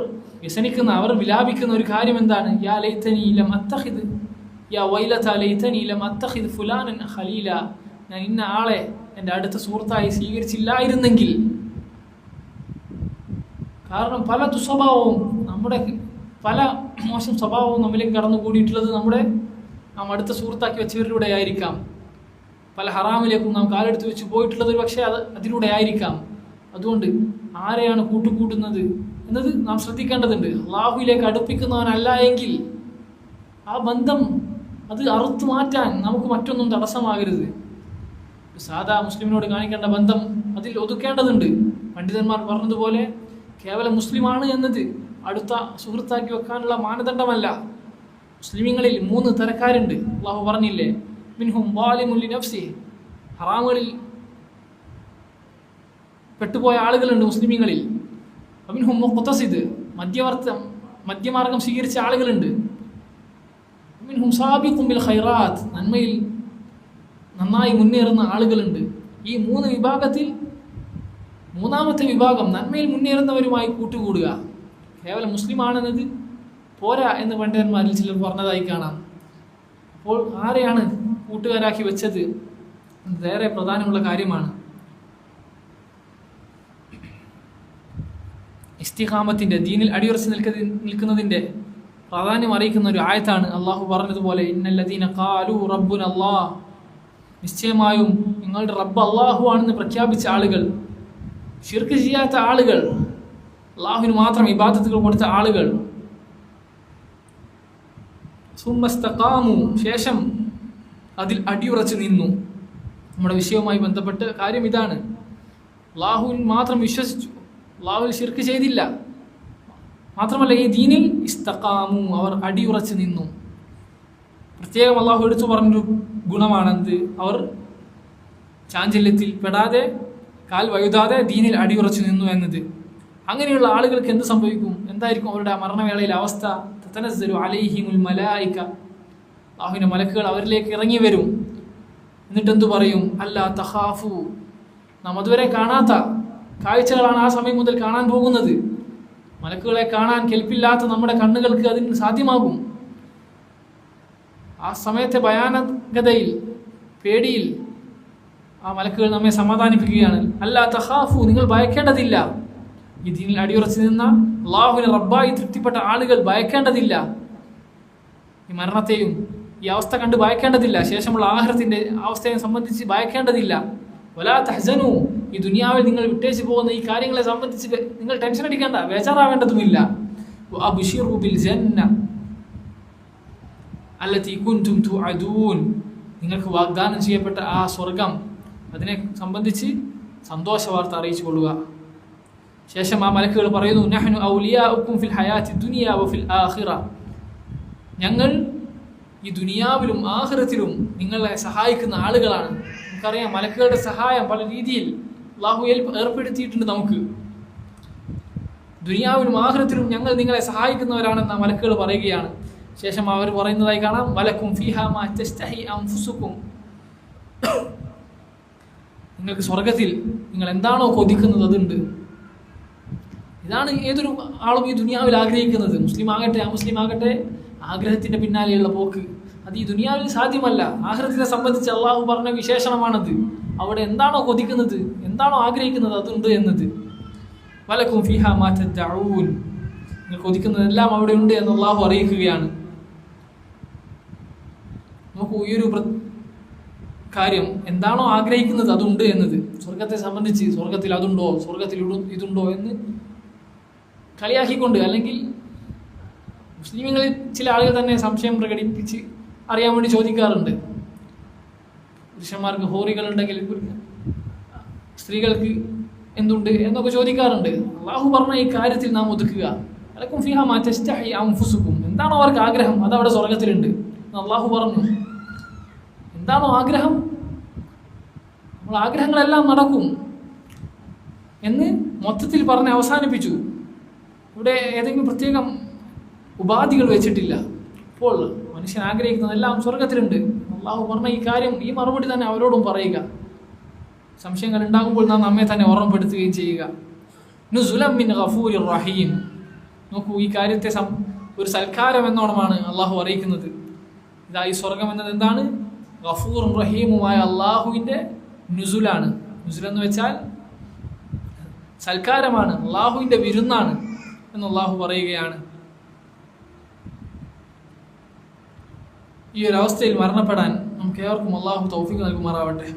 വ്യസനിക്കുന്ന, അവർ വിലാപിക്കുന്ന ഒരു കാര്യം എന്താണ്? യാ ലൈതനി ലം അത്തഖിദ്, യാ വൈലത ലൈതനി ലം അത്തഖിദ് ഫുലാനൻ ഖലീല. ഞാൻ ഇന്ന ആളെ എൻ്റെ അടുത്ത സുഹൃത്തായി സ്വീകരിച്ചില്ലായിരുന്നെങ്കിൽ. കാരണം പല ദുസ്വഭാവവും, നമ്മുടെ പല മോശം സ്വഭാവവും നമ്മിലേക്ക് കടന്നുകൂടിയിട്ടുള്ളത് നാം അടുത്ത സുഹൃത്താക്കി വെച്ചവരിലൂടെ ആയിരിക്കാം. പല ഹറാമിലേക്കും നാം കാലെടുത്ത് വെച്ച് പോയിട്ടുള്ളത് പക്ഷേ അതിലൂടെ ആയിരിക്കാം. അതുകൊണ്ട് ആരെയാണ് കൂട്ടുകൂട്ടുന്നത് എന്നത് നാം ശ്രദ്ധിക്കേണ്ടതുണ്ട്. അള്ളാഹുവിലേക്ക് അടുപ്പിക്കുന്നവനല്ല എങ്കിൽ ആ ബന്ധം അത് അറുത്തു മാറ്റാൻ നമുക്ക് മറ്റൊന്നും തടസ്സമാകരുത്. സാധാ മുസ്ലിമിനോട് കാണിക്കേണ്ട ബന്ധം അതിൽ ഒതുക്കേണ്ടതുണ്ട്. പണ്ഡിതന്മാർ പറഞ്ഞതുപോലെ കേവലം മുസ്ലിമാണ് എന്നത് അടുത്ത സുഹൃത്താക്കി വെക്കാനുള്ള മാനദണ്ഡമല്ല. മുസ്ലിമീങ്ങളിൽ 3 തരക്കാരുണ്ട്. അള്ളാഹു പറഞ്ഞില്ലേ, മിൻഹും വാലിമുൻ ലിനഫ്സി, ഹറാമുകളിൽ പെട്ടുപോയ ആളുകളുണ്ട് മുസ്ലിമീങ്ങളിൽ. മിൻഹും മുഖ്തസിദ്, മധ്യമാർഗം സ്വീകരിച്ച ആളുകളുണ്ട്. മിൻഹും സാബിഖും ബിൽ ഖൈറാത്ത്, നന്മയിൽ നന്നായി മുന്നേറുന്ന ആളുകളുണ്ട്. ഈ 3 വിഭാഗത്തിൽ 3ാമത്തെ വിഭാഗം നന്മയിൽ മുന്നേറുന്നവരുമായി കൂട്ടുകൂടുക. കേവലം മുസ്ലിമാണെന്നത് പോരാ എന്ന് പണ്ഡിതന്മാരിൽ ചിലർ പറഞ്ഞതായി കാണാം. അപ്പോൾ ആരെയാണ് കൂട്ടുകാരാക്കി വെച്ചത്? ഏറെ പ്രധാനമുള്ള കാര്യമാണ്. ഇസ്തിഖാമത്തിന്റെ, ദീനിൽ അടിയുറച്ച് നിൽക്കുന്നതിന്റെ പ്രാധാന്യം അറിയിക്കുന്ന ഒരു ആയത്താണ്. അള്ളാഹു പറഞ്ഞതുപോലെ, ഇന്നല്ലദീന ഖാലൂ റബ്ബുന അല്ലാഹ്, നിശ്ചയമായും നിങ്ങളുടെ റബ്ബ് അള്ളാഹു ആണെന്ന് പ്രഖ്യാപിച്ച ആളുകൾ, ശിർക്ക് ചെയ്യാത്ത ആളുകൾ, അള്ളാഹുവിന് മാത്രം ഇബാദത്തുകൾ കൊടുത്ത ആളുകൾ, സുമ്മസ്തഖാമു, ശേഷം അതിൽ അടിയുറച്ച് നിന്നു. നമ്മുടെ വിഷയവുമായി ബന്ധപ്പെട്ട് കാര്യം ഇതാണ്. അള്ളാഹുവിൽ മാത്രം വിശ്വസിച്ചു, അള്ളാഹുവിൽ ശിർക്ക് ചെയ്തില്ല. മാത്രമല്ല ഈ ദീനിൽ ഇസ്തഖാമു, അവർ അടിയുറച്ച് നിന്നു. പ്രത്യേകം അള്ളാഹു എടുത്തു പറഞ്ഞൊരു ഗുണമാണെന്ത്? അവർ ചാഞ്ചല്യത്തിൽ പെടാതെ, കാൽ വഴുതാതെ ദീനിൽ അടിയുറച്ചു നിന്നു എന്നത്. അങ്ങനെയുള്ള ആളുകൾക്ക് എന്ത് സംഭവിക്കും? എന്തായിരിക്കും അവരുടെ മരണവേളയിലെ അവസ്ഥ? തതനസ്സലു അലൈഹിമുൽ മലായിക, അല്ലാഹുവിന്റെ മലക്കുകൾ അവരിലേക്ക് ഇറങ്ങി വരും. എന്നിട്ട് എന്തു പറയും? അല്ലാ തഖാഫു, നാം അതുവരെ കാണാത്ത കാഴ്ചകളാണ് ആ സമയം മുതൽ കാണാൻ പോകുന്നത്. മലക്കുകളെ കാണാൻ കെൽപ്പില്ലാത്ത നമ്മുടെ കണ്ണുകൾക്ക് അതിന് സാധ്യമാകും. ആ സമയത്തെ ഭയാനകതയിൽ, പേടിയിൽ ആ മലക്കുകൾ നമ്മെ സമാധാനിപ്പിക്കുകയാണ്. അല്ലാ തഖാഫു, നിങ്ങൾ ഭയക്കേണ്ടതില്ല. ഈ ദീനിൽ അടിയുറച്ച് നിന്ന അള്ളാഹുവിനെ റബ്ബായി തൃപ്തിപ്പെട്ട ആളുകൾ ഭയക്കേണ്ടതില്ല. ഈ മരണത്തെയും ഈ അവസ്ഥ കണ്ട് ഭയക്കേണ്ടതില്ല. ശേഷമുള്ള ആഖിറത്തിന്റെ അവസ്ഥയെ സംബന്ധിച്ച് ഭയക്കേണ്ടതില്ല. വലാ തഹ്സനു, ഈ ദുനിയാവിൽ നിങ്ങൾ വിട്ടേച്ച് പോകുന്ന ഈ കാര്യങ്ങളെ സംബന്ധിച്ച് നിങ്ങൾ ടെൻഷൻ അടിക്കേണ്ട, ബേജാറാവേണ്ടതുമില്ല. വഅബ്ശിറു ബിൽ ജന്ന അല്ലതി കുൻതും തുഅദൂൻ, നിങ്ങൾക്ക് വാഗ്ദാനം ചെയ്യപ്പെട്ട ആ സ്വർഗം, അതിനെ സംബന്ധിച്ച് സന്തോഷ വാർത്ത അറിയിച്ചു കൊള്ളുക. ശേഷം ആ മലക്കുകൾ പറയുന്നു, നഹ്നു ഔലിയാഉക്കും ഫിൽ ഹയാത്തി ദുനിയ വഫിൽ ആഖിറ, ഞങ്ങൾ ഈ ദുനിയാവിലും ആഖിറത്തിലും നിങ്ങളെ സഹായിക്കുന്ന ആളുകളാണ്. നമുക്കറിയാം മലക്കുകളുടെ സഹായം പല രീതിയിൽ അല്ലാഹു ഏർപ്പെടുത്തിയിട്ടുണ്ട്. നമുക്ക് ദുനിയാവിലും ആഖിറത്തിലും ഞങ്ങൾ നിങ്ങളെ സഹായിക്കുന്നവരാണെന്ന് മലക്കുകൾ പറയുകയാണ്. ശേഷം അവർ പറയുന്നതായി കാണാം, വലക്കും ഫീഹാ മാ തസ്തഹി അൻഫുസുക്കും, നിങ്ങൾക്ക് സ്വർഗത്തിൽ നിങ്ങൾ എന്താണോ കൊതിക്കുന്നത് അതുണ്ട്. ഇതാണ് ഏതൊരു ആളും ഈ ദുനിയാവിൽ ആഗ്രഹിക്കുന്നത്. മുസ്ലിം ആകട്ടെ അമുസ്ലിം ആകട്ടെ, ആഗ്രഹത്തിന്റെ പിന്നാലെയുള്ള പോക്ക് അത് ഈ ദുനിയാവിൽ സാധ്യമല്ല. ആഖിറത്തിനെ സംബന്ധിച്ച് അള്ളാഹു പറഞ്ഞ വിശേഷണമാണത്. അവിടെ എന്താണോ കൊതിക്കുന്നത്, എന്താണോ ആഗ്രഹിക്കുന്നത് അതുണ്ട് എന്നത്. വലക്കും ഫീഹാ മാ തദ്ഊൻ, നിങ്ങൾ കൊതിക്കുന്നതെല്ലാം അവിടെ ഉണ്ട് എന്ന് അള്ളാഹു അറിയിക്കുകയാണ്. നമുക്ക് ഈ ഒരു കാര്യം, എന്താണോ ആഗ്രഹിക്കുന്നത് അതുണ്ട് എന്നത്, സ്വർഗത്തെ സംബന്ധിച്ച് സ്വർഗത്തിൽ അതുണ്ടോ, സ്വർഗത്തിൽ ഇതുണ്ടോ എന്ന് കളിയാക്കിക്കൊണ്ട്, അല്ലെങ്കിൽ മുസ്ലിങ്ങളിൽ ചില ആളുകൾ തന്നെ സംശയം പ്രകടിപ്പിച്ച് അറിയാൻ വേണ്ടി ചോദിക്കാറുണ്ട്. പുരുഷന്മാർക്ക് ഹോറികളുണ്ടെങ്കിൽ സ്ത്രീകൾക്ക് എന്തുണ്ട് എന്നൊക്കെ ചോദിക്കാറുണ്ട്. അള്ളാഹു പറഞ്ഞ ഈ കാര്യത്തിൽ നാം ഒതുക്കുക. അലക്കും ഫീഹാ മാ തസ്തഹി അൻഫുസുക്കും, എന്താണോ അവർക്ക് ആഗ്രഹം അതവിടെ സ്വർഗത്തിലുണ്ട് എന്ന് അള്ളാഹു പറഞ്ഞു. എന്താണോ ആഗ്രഹം, നമ്മൾ ആഗ്രഹങ്ങളെല്ലാം നടക്കും എന്ന് മൊത്തത്തിൽ പറഞ്ഞ് അവസാനിപ്പിച്ചു. ഇവിടെ ഏതെങ്കിലും പ്രത്യേകം ഉപാധികൾ വെച്ചിട്ടില്ല. അപ്പോൾ മനുഷ്യൻ ആഗ്രഹിക്കുന്നതെല്ലാം സ്വർഗത്തിലുണ്ട്. അള്ളാഹു പറഞ്ഞ ഈ കാര്യം, ഈ മറുപടി തന്നെ അവരോടും പറയുക. സംശയങ്ങൾ ഉണ്ടാകുമ്പോൾ നാം നമ്മെ തന്നെ ഓർമ്മപ്പെടുത്തുകയും ചെയ്യുക. നുസുലം മിൻ ഗഫൂരിർ റഹീം, നോക്കൂ ഈ കാര്യത്തെ ഒരു സൽക്കാരം എന്നോണമാണ് അള്ളാഹു അറിയിക്കുന്നത്. ഇതാ ഈ സ്വർഗം എന്നത് എന്താണ്? ഗഫൂറും റഹീമുമായ അള്ളാഹുവിൻ്റെ നുസുലാണ്. നുസുൽ എന്ന് വെച്ചാൽ സൽക്കാരമാണ്, അള്ളാഹുവിൻ്റെ വിരുന്നാണ് എന്ന് അള്ളാഹു പറയുകയാണ്. ഈ ഒരു അവസ്ഥയിൽ മരണപ്പെടാൻ നമുക്ക് ഏവർക്കും അള്ളാഹു തൗഫീഖ് നൽകുമാറാവട്ടെ.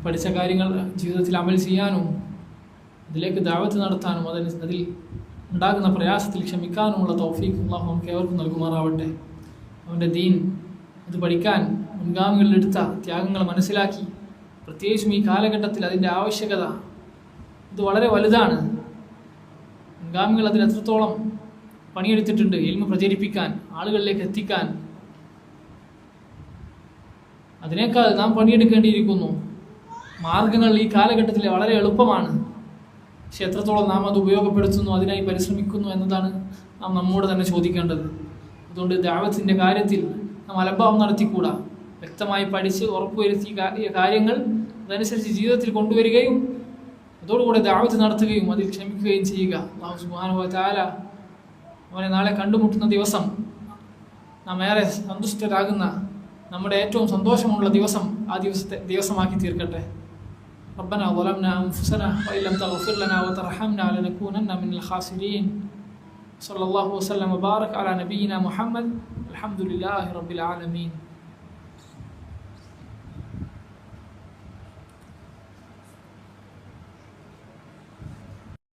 പഠിച്ച കാര്യങ്ങൾ ജീവിതത്തിൽ അമൽ ചെയ്യാനും അതിലേക്ക് ദഅവത്ത് നടത്താനും അതിൽ ഉണ്ടാകുന്ന പ്രയാസത്തിൽ ക്ഷമിക്കാനുമുള്ള തൗഫീഖ് അല്ലാഹു നമുക്ക് ഏവർക്കും നൽകുമാറാവട്ടെ. അവൻ്റെ ദീൻ അത് പഠിക്കാൻ മുൻഗാമികളിലെടുത്ത ത്യാഗങ്ങൾ മനസ്സിലാക്കി പ്രത്യേകിച്ചും ഈ കാലഘട്ടത്തിൽ അതിൻ്റെ ആവശ്യകത ഇത് വളരെ വലുതാണ്. മുൻഗാമികൾ അതിൽ എത്രത്തോളം പണിയെടുത്തിട്ടുണ്ട് ഇൽമു പ്രചരിപ്പിക്കാൻ, ആളുകളിലേക്ക് എത്തിക്കാൻ. അതിനേക്കാൾ നാം പണിയെടുക്കേണ്ടിയിരിക്കുന്നു. മാർഗങ്ങൾ ഈ കാലഘട്ടത്തിൽ വളരെ എളുപ്പമാണ്, പക്ഷെ എത്രത്തോളം നാം അത് ഉപയോഗപ്പെടുത്തുന്നു, അതിനായി പരിശ്രമിക്കുന്നു എന്നതാണ് നാം നമ്മോട് തന്നെ ചോദിക്കേണ്ടത്. അതുകൊണ്ട് ദഅവത്തിൻ്റെ കാര്യത്തിൽ നാം അലംഭാവം നടത്തിക്കൂടാ. വ്യക്തമായി പഠിച്ച് ഉറപ്പുവരുത്തിയ കാര്യങ്ങൾ അതനുസരിച്ച് ജീവിതത്തിൽ കൊണ്ടുവരികയും അതോടുകൂടെ ദഅവത്ത് നടത്തുകയും അതിൽ ക്ഷമിക്കുകയും ചെയ്യുക. അല്ലാഹു സുബ്ഹാനഹു വ തആല അവനെ നാളെ കണ്ടുമുട്ടുന്ന ദിവസം നാം ഏറെ സന്തുഷ്ടരാകുന്ന നമ്മുടെ ഏറ്റവും സന്തോഷമുള്ള ദിവസം ആ ദിവസമാക്കി തീർക്കട്ടെ. ربنا ظلمنا أنفسنا وإن لم تغفر لنا وترحمنا لنكونن من الخاسرين. صلى الله وسلم وبارك على نبينا محمد. الحمد لله رب العالمين.